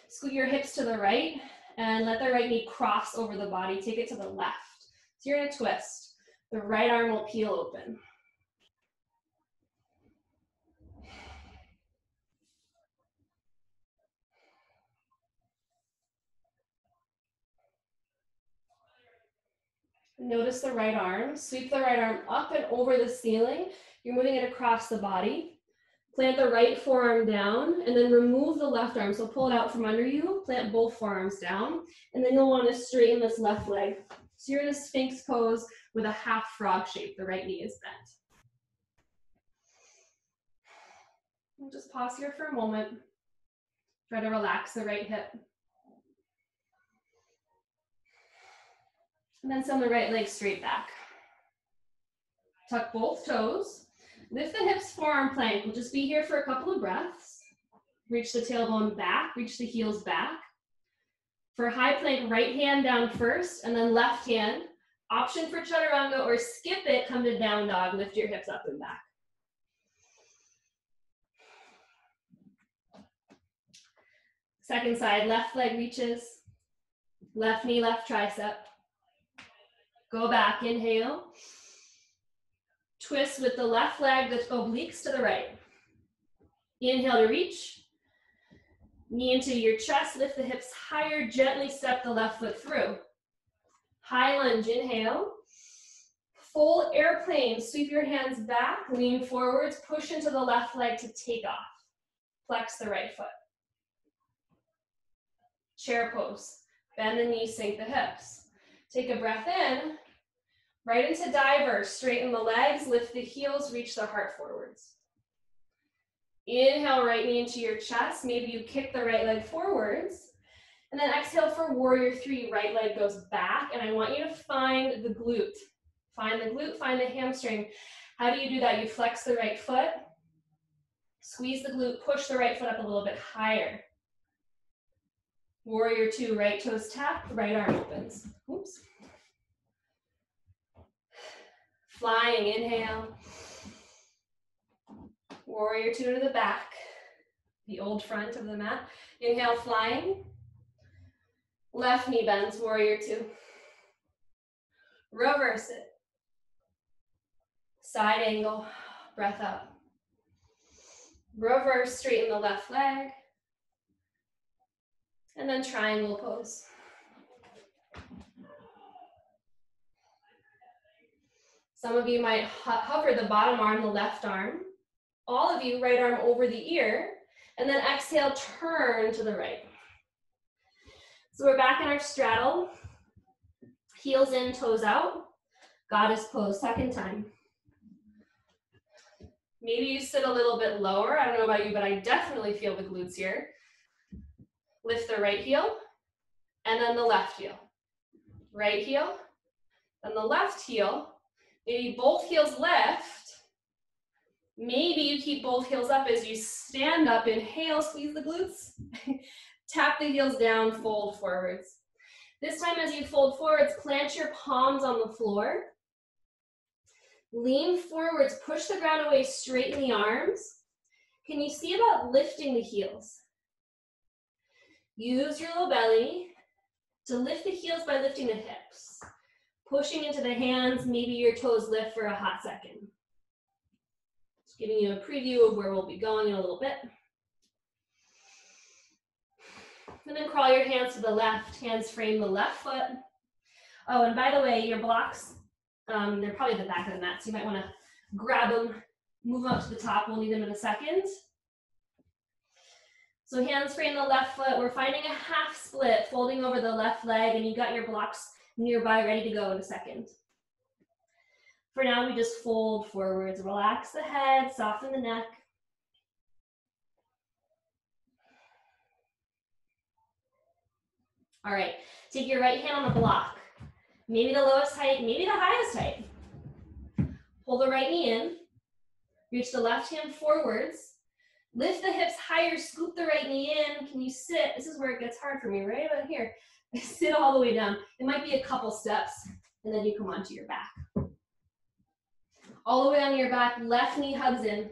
Scoot your hips to the right and let the right knee cross over the body. Take it to the left. So you're in a twist. The right arm will peel open. Notice the right arm. Sweep the right arm up and over the ceiling. You're moving it across the body. Plant the right forearm down and then remove the left arm. So pull it out from under you, plant both forearms down, and then you'll want to straighten this left leg. So you're in a Sphinx pose with a half frog shape. The right knee is bent. We'll just pause here for a moment. Try to relax the right hip. And then send the right leg straight back. Tuck both toes. Lift the hips, forearm plank. We'll just be here for a couple of breaths. Reach the tailbone back, reach the heels back. For high plank, right hand down first, and then left hand. Option for chaturanga or skip it, come to down dog. Lift your hips up and back. Second side, left leg reaches. Left knee, left tricep. Go back, inhale. Twist with the left leg, the obliques to the right. Inhale to reach. Knee into your chest, lift the hips higher, gently step the left foot through. High lunge, inhale. Full airplane, sweep your hands back, lean forwards, push into the left leg to take off. Flex the right foot. Chair pose, bend the knees, sink the hips. Take a breath in, right into diver, straighten the legs, lift the heels, reach the heart forwards. Inhale, right knee into your chest. Maybe you kick the right leg forwards. And then exhale for warrior three, right leg goes back. And I want you to find the glute. Find the glute, find the hamstring. How do you do that? You flex the right foot, squeeze the glute, push the right foot up a little bit higher. Warrior two, right toes tap, right arm opens. Oops. Flying, inhale. Warrior two to the back, the old front of the mat. Inhale, flying. Left knee bends, warrior two. Reverse it. Side angle, breath up. Reverse, straighten the left leg. And then triangle pose. Some of you might hover the bottom arm, the left arm. All of you, right arm over the ear, and then exhale, turn to the right. So we're back in our straddle. Heels in, toes out. Goddess pose, second time. Maybe you sit a little bit lower. I don't know about you, but I definitely feel the glutes here. Lift the right heel, and then the left heel. Right heel, then the left heel. Maybe both heels lift. Maybe you keep both heels up as you stand up. Inhale, squeeze the glutes. Tap the heels down, fold forwards. This time as you fold forwards, plant your palms on the floor. Lean forwards, push the ground away, straighten the arms. Can you see about lifting the heels? Use your low belly to lift the heels by lifting the hips. Pushing into the hands, maybe your toes lift for a hot second. Just giving you a preview of where we'll be going in a little bit. And then crawl your hands to the left, hands frame the left foot. Oh, and by the way, your blocks, they're probably at the back of the mat, so you might want to grab them, move them up to the top. We'll need them in a second. So hands frame the left foot. We're finding a half split, folding over the left leg, and you got your blocks nearby, ready to go in a second. For now, we just fold forwards. Relax the head, soften the neck. All right, take your right hand on the block. Maybe the lowest height, maybe the highest height. Pull the right knee in. Reach the left hand forwards. Lift the hips higher, scoop the right knee in. Can you sit? This is where it gets hard for me, right about here. Sit all the way down. It might be a couple steps, and then you come onto your back. All the way on your back, left knee hugs in.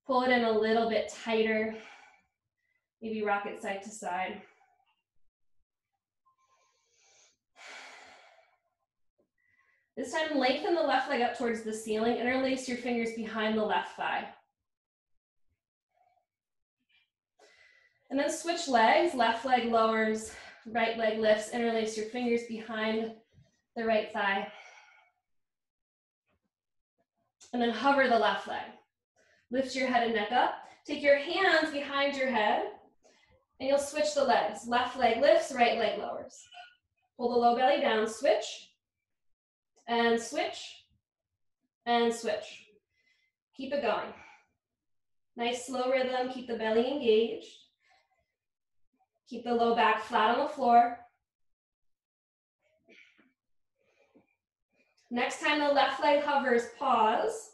Pull it in a little bit tighter. Maybe rock it side to side. This time, lengthen the left leg up towards the ceiling. Interlace your fingers behind the left thigh. And then switch legs. Left leg lowers, right leg lifts. Interlace your fingers behind the right thigh. And then hover the left leg. Lift your head and neck up. Take your hands behind your head, and you'll switch the legs. Left leg lifts, right leg lowers. Pull the low belly down, switch, and switch, and switch. Keep it going. Nice slow rhythm, keep the belly engaged. Keep the low back flat on the floor. Next time the left leg hovers, pause.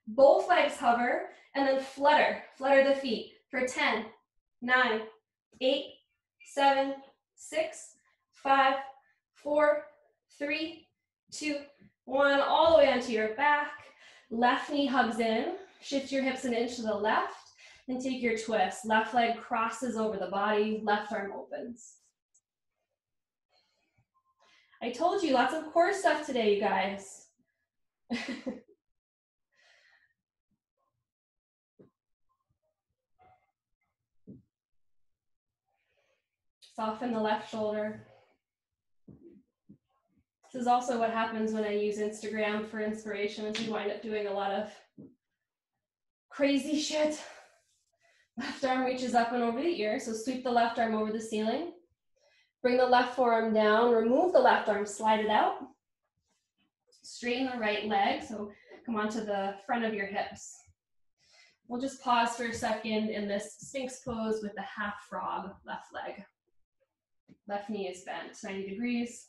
Both legs hover, and then flutter. Flutter the feet for 10, 9, 8, 7, 6, 5, 4, 3, 2, 1. All the way onto your back. Left knee hugs in. Shift your hips an inch to the left. And take your twist. Left leg crosses over the body. Left arm opens. I told you, lots of core stuff today, you guys. Soften the left shoulder. This is also what happens when I use Instagram for inspiration, is you wind up doing a lot of crazy shit. Left arm reaches up and over the ear, so sweep the left arm over the ceiling. Bring the left forearm down, remove the left arm, slide it out. Straighten the right leg, so come onto the front of your hips. We'll just pause for a second in this Sphinx pose with the half frog left leg. Left knee is bent 90 degrees.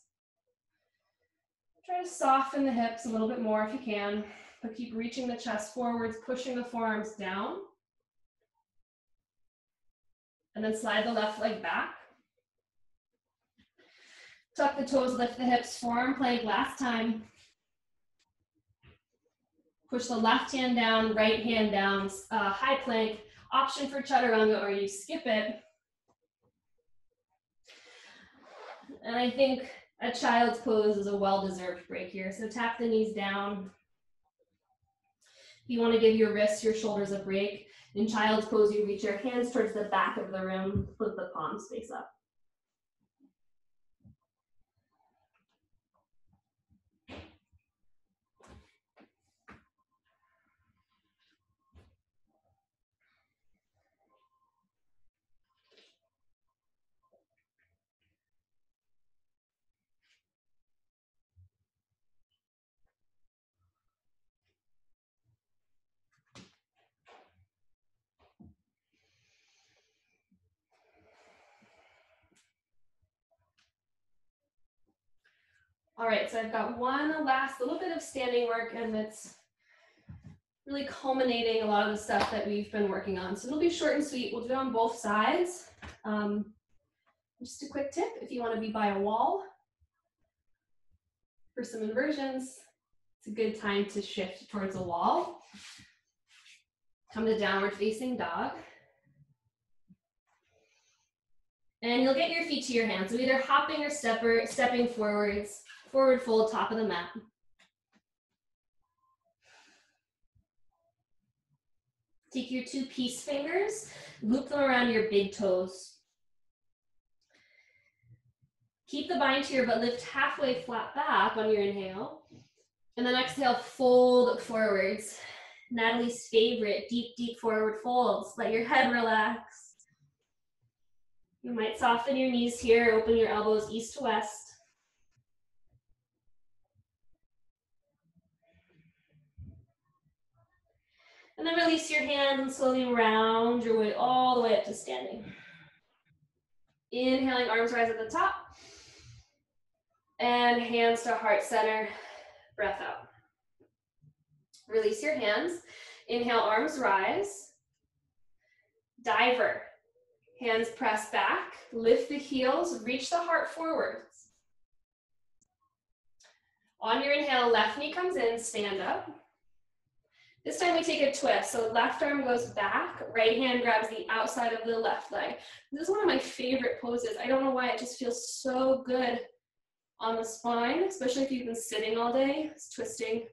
Try to soften the hips a little bit more if you can, but keep reaching the chest forwards, pushing the forearms down. And then slide the left leg back. Tuck the toes, lift the hips, forearm plank last time. Push the left hand down, right hand down, high plank. Option for chaturanga, or you skip it. And I think a child's pose is a well-deserved break here. So tap the knees down. If you want to give your wrists, your shoulders a break, in child's pose, you reach your hands towards the back of the room, flip the palms face up. All right, so I've got one last little bit of standing work, and it's really culminating a lot of the stuff that we've been working on. So it'll be short and sweet. We'll do it on both sides. Just a quick tip, if you want to be by a wall for some inversions, it's a good time to shift towards a wall. Come to downward facing dog. And you'll get your feet to your hands. So either hopping or stepping forwards. Forward fold, top of the mat. Take your two peace fingers, loop them around your big toes. Keep the bind here, but lift halfway flat back on your inhale. And then exhale, fold forwards. Natalie's favorite, deep, deep forward folds. Let your head relax. You might soften your knees here, open your elbows east to west. And then release your hands and slowly round your way all the way up to standing. Inhaling, arms rise at the top. And hands to heart center, breath out. Release your hands. Inhale, arms rise. Diver. Hands press back. Lift the heels, reach the heart forwards. On your inhale, left knee comes in, stand up. This time we take a twist. So left arm goes back, right hand grabs the outside of the left leg. This is one of my favorite poses. I don't know why, it just feels so good on the spine, especially if you've been sitting all day. It's twisting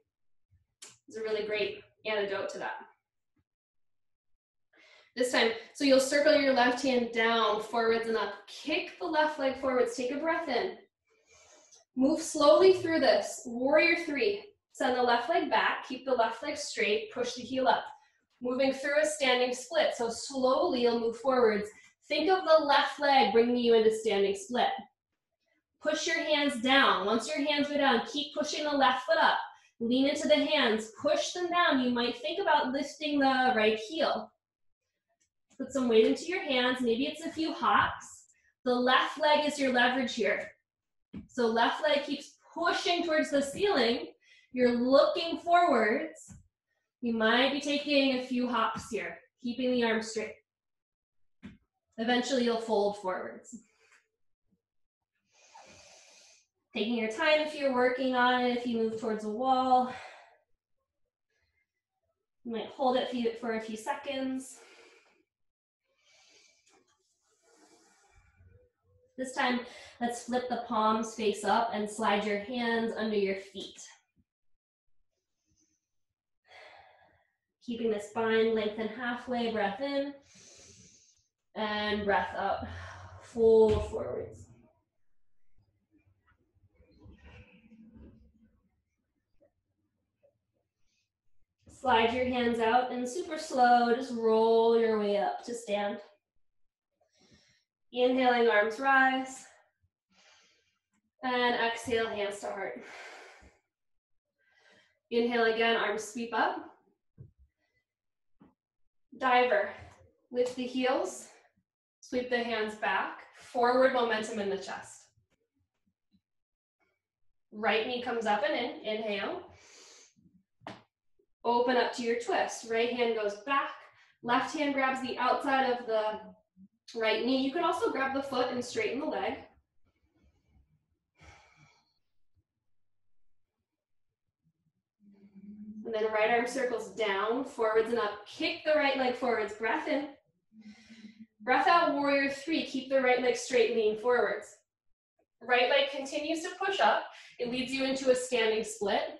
is a really great antidote to that. This time, so you'll circle your left hand down, forwards and up. Kick the left leg forwards, take a breath in. Move slowly through this. Warrior 3. Send the left leg back, keep the left leg straight, push the heel up. Moving through a standing split. So slowly you'll move forwards. Think of the left leg bringing you into standing split. Push your hands down. Once your hands go down, keep pushing the left foot up. Lean into the hands, push them down. You might think about lifting the right heel. Put some weight into your hands. Maybe it's a few hops. The left leg is your leverage here. So left leg keeps pushing towards the ceiling. You're looking forwards. You might be taking a few hops here, keeping the arms straight. Eventually you'll fold forwards. Taking your time if you're working on it, if you move towards a wall. You might hold it for a few seconds. This time, let's flip the palms face up and slide your hands under your feet. Keeping the spine lengthen halfway, breath in, and breath up. Fold forwards. Slide your hands out and super slow, just roll your way up to stand. Inhaling, arms rise. And exhale, hands to heart. Inhale again, arms sweep up. Diver. Lift the heels. Sweep the hands back. Forward momentum in the chest. Right knee comes up and in. Inhale. Open up to your twist. Right hand goes back. Left hand grabs the outside of the right knee. You can also grab the foot and straighten the leg. And then right arm circles down, forwards and up. Kick the right leg forwards. Breath in. Breath out, warrior three. Keep the right leg straight, lean forwards. Right leg continues to push up. It leads you into a standing split.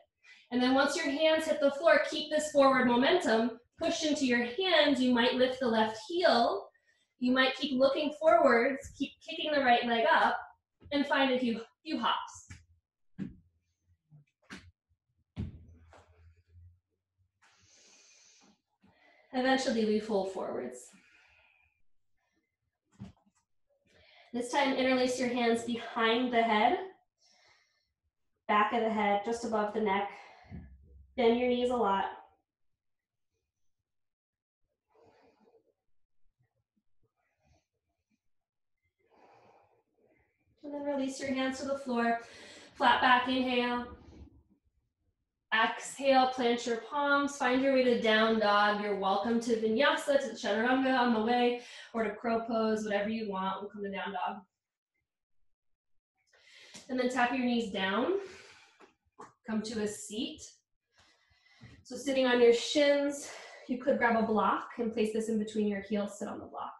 And then once your hands hit the floor, keep this forward momentum. Push into your hands. You might lift the left heel. You might keep looking forwards, keep kicking the right leg up, and find a few hops. Eventually, we fold forwards. This time, interlace your hands behind the head, back of the head, just above the neck. Bend your knees a lot. And then release your hands to the floor. Flat back, inhale. Exhale, plant your palms. Find your way to down dog. You're welcome to vinyasa, to chaturanga on the way, or to crow pose, whatever you want. We'll come to down dog. And then tap your knees down. Come to a seat. So sitting on your shins, you could grab a block and place this in between your heels, sit on the block.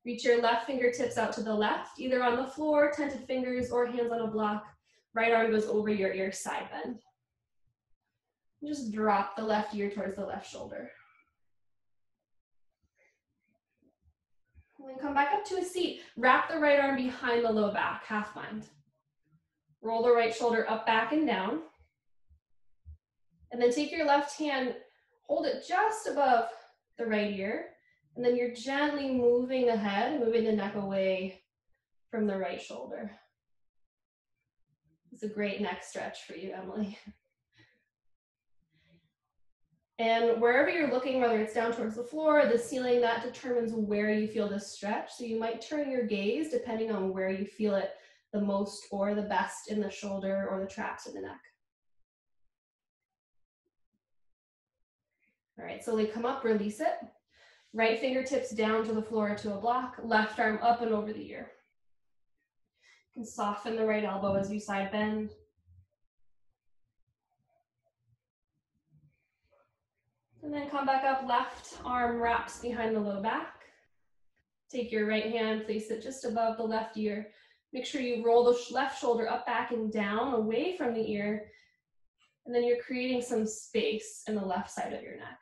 Reach your left fingertips out to the left, either on the floor, tented fingers, or hands on a block. Right arm goes over your ear, side bend. Just drop the left ear towards the left shoulder. And then come back up to a seat. Wrap the right arm behind the low back, half bind. Roll the right shoulder up, back, and down. And then take your left hand, hold it just above the right ear. And then you're gently moving the head, moving the neck away from the right shoulder. It's a great neck stretch for you, Emily. And wherever you're looking, whether it's down towards the floor or the ceiling, that determines where you feel this stretch. So you might turn your gaze depending on where you feel it the most or the best in the shoulder or the traps in the neck. All right, slowly come up, release it. Right fingertips down to the floor to a block, left arm up and over the ear. You can soften the right elbow as you side bend. And then come back up, left arm wraps behind the low back. Take your right hand, place it just above the left ear. Make sure you roll the left shoulder up, back, and down away from the ear. And then you're creating some space in the left side of your neck.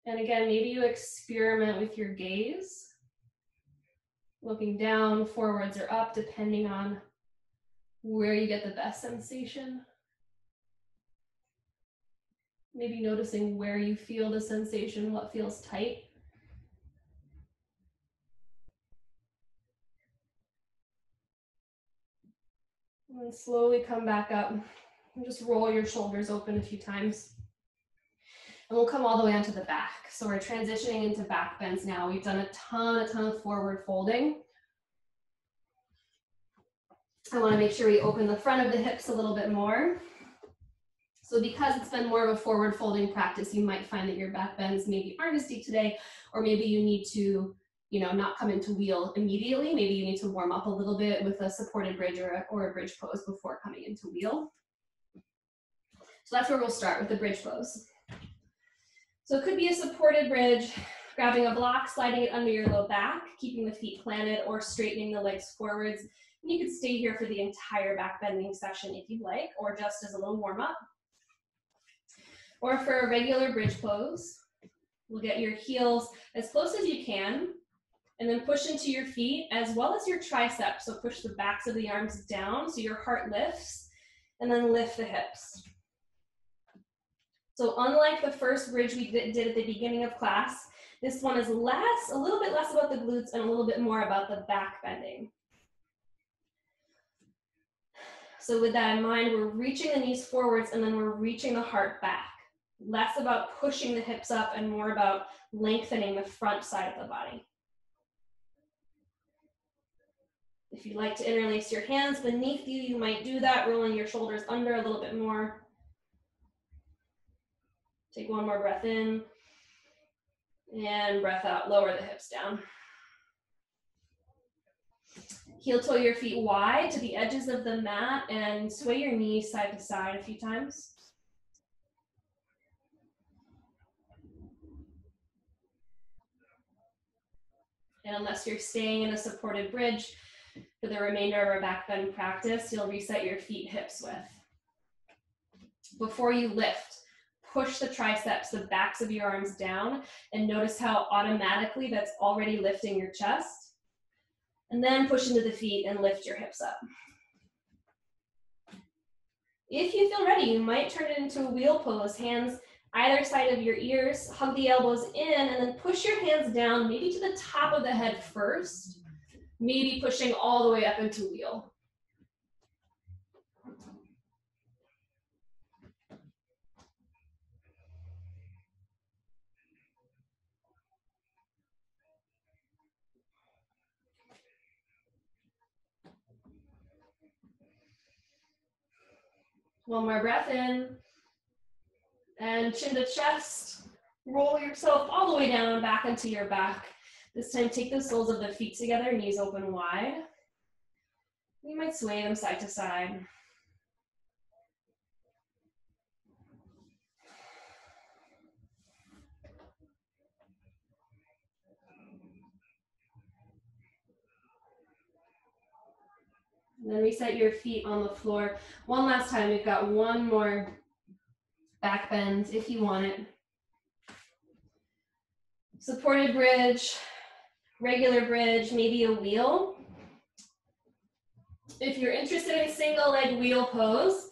And again, maybe you experiment with your gaze, looking down, forwards, or up, depending on where you get the best sensation. Maybe noticing where you feel the sensation, what feels tight. And then slowly come back up and just roll your shoulders open a few times. And we'll come all the way onto the back. So we're transitioning into back bends now. We've done a ton of forward folding. I want to make sure we open the front of the hips a little bit more. So because it's been more of a forward folding practice, you might find that your back bends maybe aren't as deep today, or maybe you need to, not come into wheel immediately. Maybe you need to warm up a little bit with a supported bridge or a bridge pose before coming into wheel. So that's where we'll start with the bridge pose. So it could be a supported bridge, grabbing a block, sliding it under your low back, keeping the feet planted or straightening the legs forwards. And you could stay here for the entire back bending session if you'd like, or just as a little warm up. Or for a regular bridge pose, we'll get your heels as close as you can, and then push into your feet as well as your triceps. So push the backs of the arms down so your heart lifts, and then lift the hips. So unlike the first bridge we did at the beginning of class, this one is a little bit less about the glutes and a little bit more about the back bending. So with that in mind, we're reaching the knees forwards and then we're reaching the heart back. Less about pushing the hips up and more about lengthening the front side of the body. If you'd like to interlace your hands beneath you, you might do that, rolling your shoulders under a little bit more. Take one more breath in, and breath out, lower the hips down. Heel toe your feet wide to the edges of the mat and sway your knees side to side a few times. And unless you're staying in a supported bridge for the remainder of our back bend practice, you'll reset your feet hips width. Before you lift, push the triceps, the backs of your arms down, and notice how automatically that's already lifting your chest. And then push into the feet and lift your hips up. If you feel ready, you might turn it into a wheel pose, hands either side of your ears, hug the elbows in, and then push your hands down, maybe to the top of the head first, maybe pushing all the way up into wheel. One more breath in, and chin to chest. Roll yourself all the way down, back into your back. This time, take the soles of the feet together, knees open wide. You might sway them side to side. And then reset your feet on the floor. One last time, we've got one more back bend if you want it. Supported bridge, regular bridge, maybe a wheel. If you're interested in single leg wheel pose,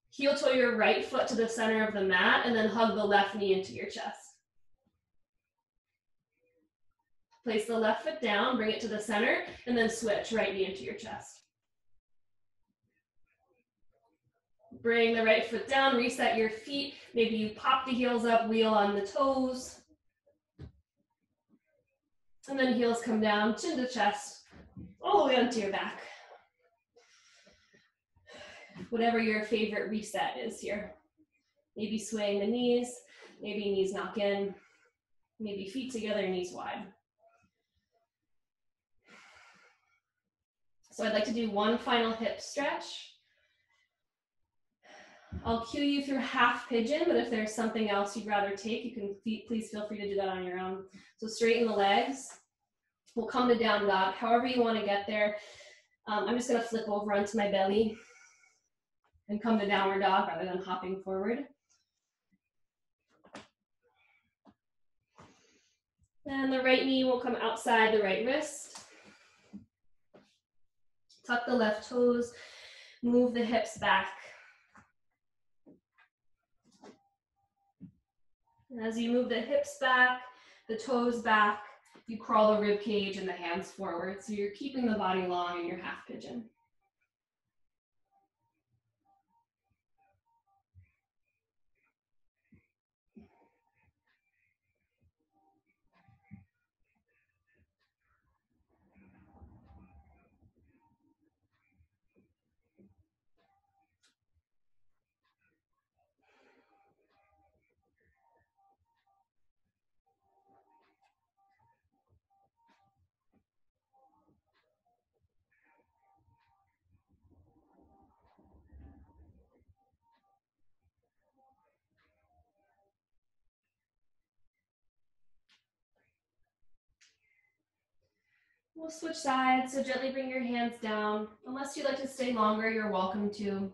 heel toe your right foot to the center of the mat and then hug the left knee into your chest. Place the left foot down, bring it to the center, and then switch right knee into your chest. Bring the right foot down, reset your feet. Maybe you pop the heels up, wheel on the toes. And then heels come down, chin to chest, all the way onto your back. Whatever your favorite reset is here. Maybe swaying the knees, maybe knees knock in, maybe feet together, knees wide. So I'd like to do one final hip stretch. I'll cue you through half pigeon, but if there's something else you'd rather take, you can please feel free to do that on your own. So straighten the legs. We'll come to down dog, however you want to get there. I'm just going to flip over onto my belly and come to downward dog rather than hopping forward. And the right knee will come outside the right wrist. Tuck the left toes, move the hips back. And as you move the hips back, the toes back, you crawl the rib cage and the hands forward. So you're keeping the body long in your half pigeon. We'll switch sides, so gently bring your hands down. Unless you'd like to stay longer, you're welcome to.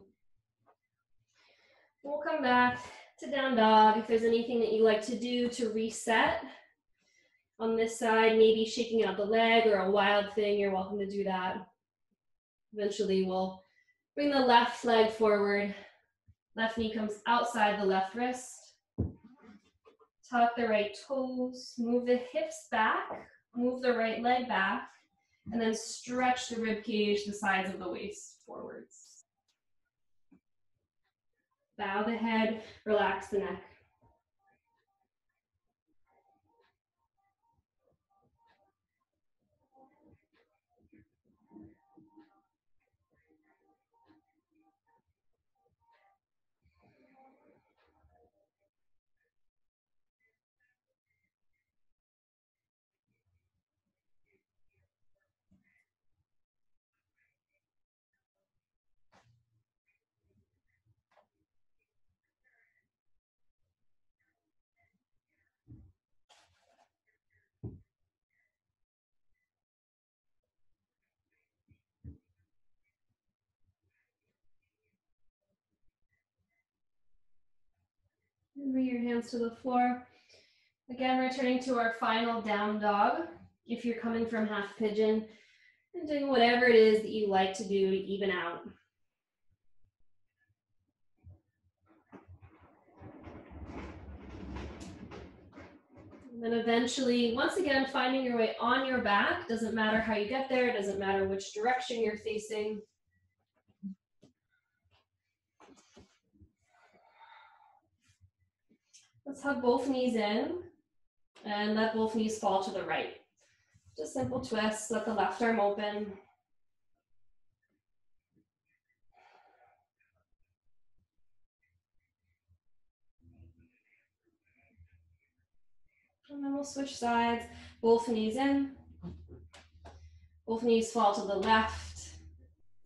We'll come back to down dog. If there's anything that you like to do to reset on this side, maybe shaking out the leg or a wild thing, you're welcome to do that. Eventually we'll bring the left leg forward. Left knee comes outside the left wrist. Tuck the right toes, move the hips back, move the right leg back, and then stretch the rib cage, the sides of the waist forwards. Bow the head, relax the neck. And bring your hands to the floor. Again, returning to our final down dog. If you're coming from half pigeon, and doing whatever it is that you like to do to even out. And then eventually, once again, finding your way on your back. Doesn't matter how you get there, doesn't matter which direction you're facing. Let's hug both knees in and let both knees fall to the right. Just simple twists, let the left arm open. And then we'll switch sides, both knees in. Both knees fall to the left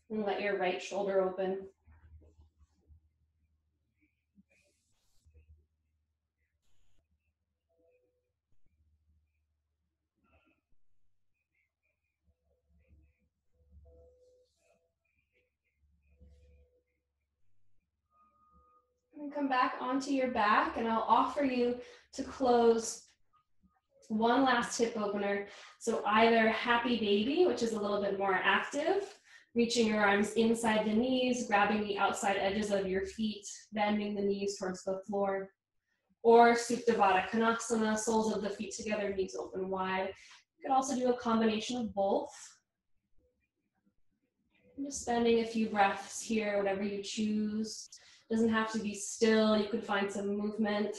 and let your right shoulder open. And come back onto your back, and I'll offer you to close one last hip opener. So either happy baby, which is a little bit more active, reaching your arms inside the knees, grabbing the outside edges of your feet, bending the knees towards the floor, or Supta Baddha Konasana, soles of the feet together, knees open wide. You could also do a combination of both. I'm just spending a few breaths here, whatever you choose. Doesn't have to be still, you could find some movement.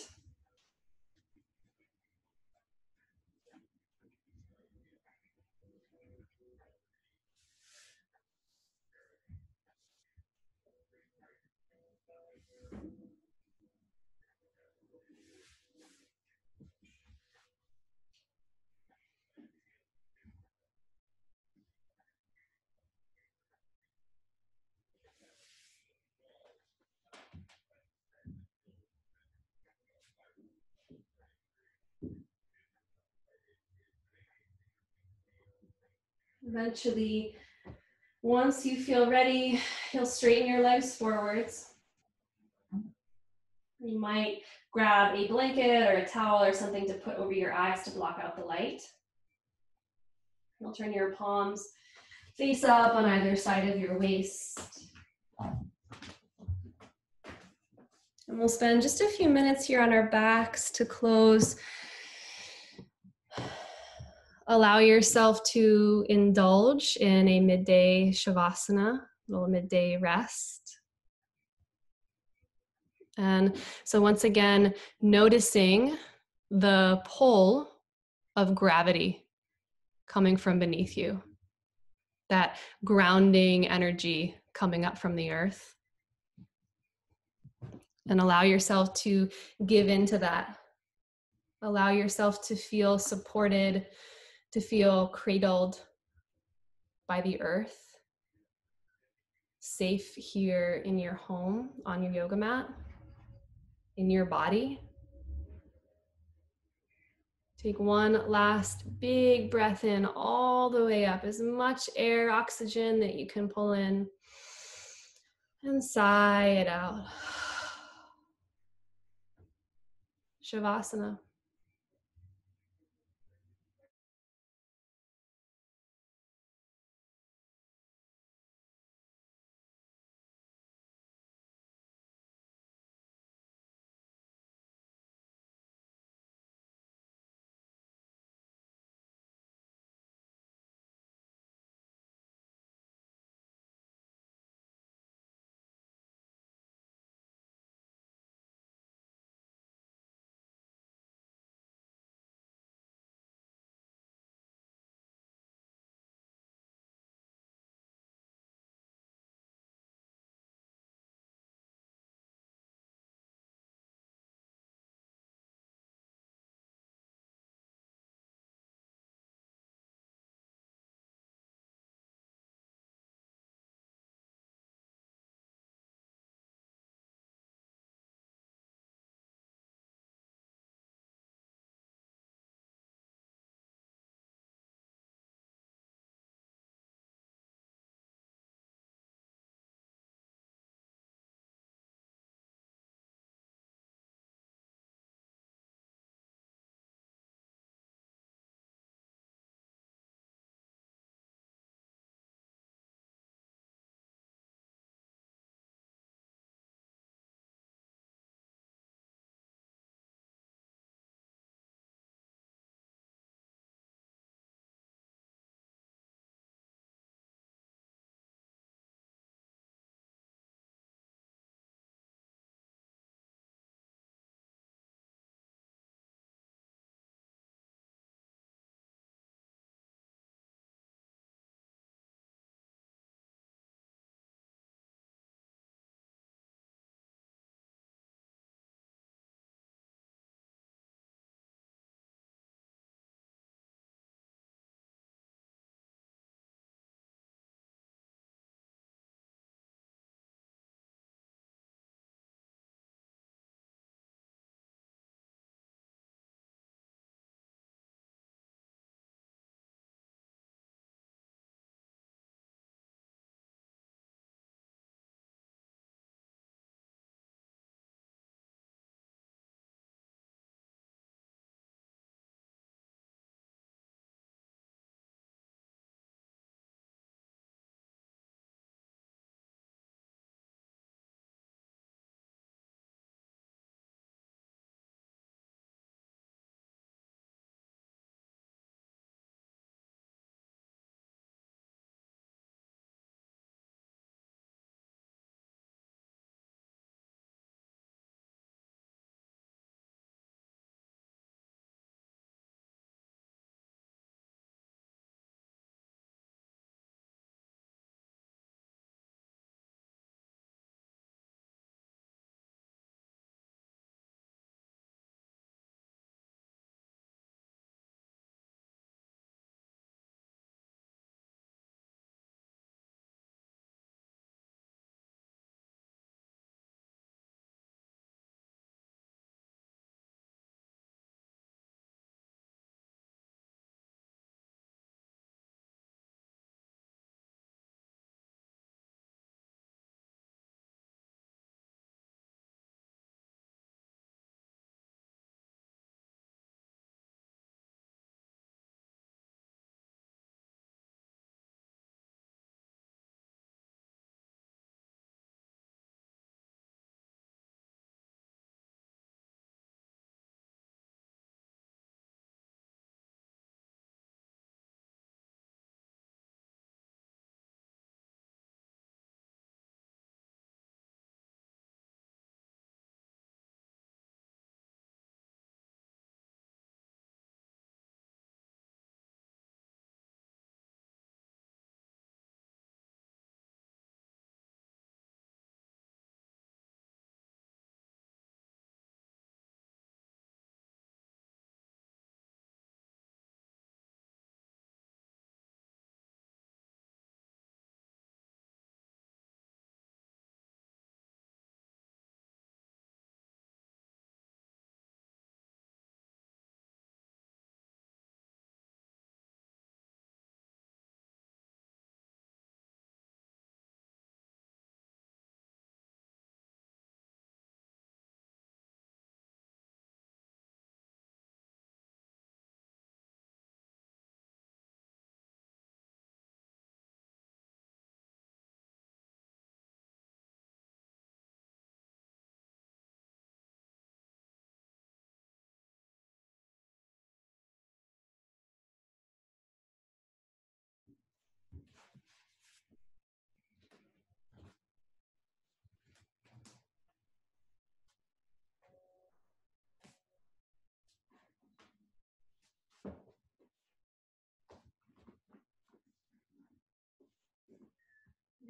Eventually, once you feel ready, you'll straighten your legs forwards. You might grab a blanket or a towel or something to put over your eyes to block out the light. You'll turn your palms face up on either side of your waist. And And we'll spend just a few minutes here on our backs to close. Allow yourself to indulge in a midday shavasana, a little midday rest. And so once again, noticing the pull of gravity coming from beneath you, that grounding energy coming up from the earth. And allow yourself to give into that. Allow yourself to feel supported, to feel cradled by the earth, safe here in your home, on your yoga mat, in your body. Take one last big breath in all the way up, as much air, oxygen that you can pull in, and sigh it out. Shavasana.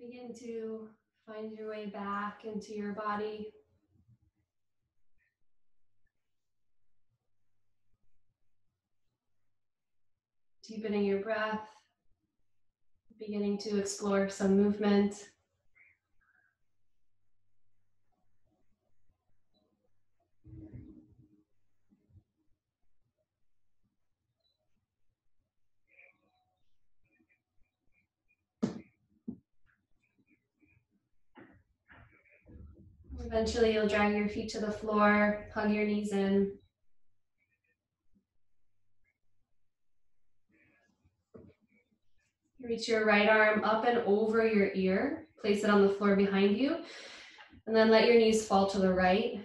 Begin to find your way back into your body. Deepening your breath, beginning to explore some movement. Eventually, you'll drag your feet to the floor, hug your knees in. Reach your right arm up and over your ear. Place it on the floor behind you. And then let your knees fall to the right,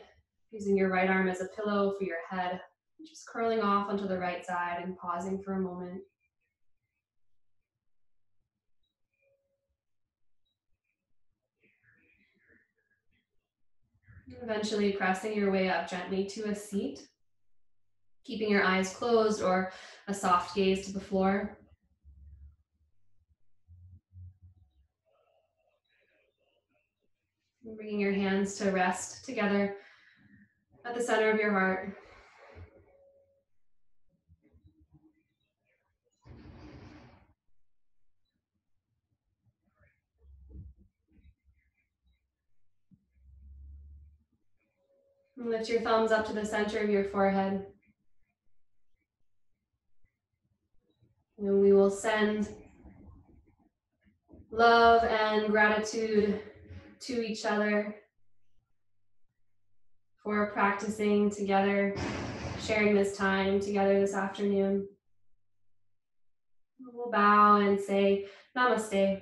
using your right arm as a pillow for your head. Just curling off onto the right side and pausing for a moment. Eventually pressing your way up gently to a seat, keeping your eyes closed or a soft gaze to the floor. And bringing your hands to rest together at the center of your heart. And lift your thumbs up to the center of your forehead. And we will send love and gratitude to each other for practicing together, sharing this time together this afternoon. We'll bow and say namaste.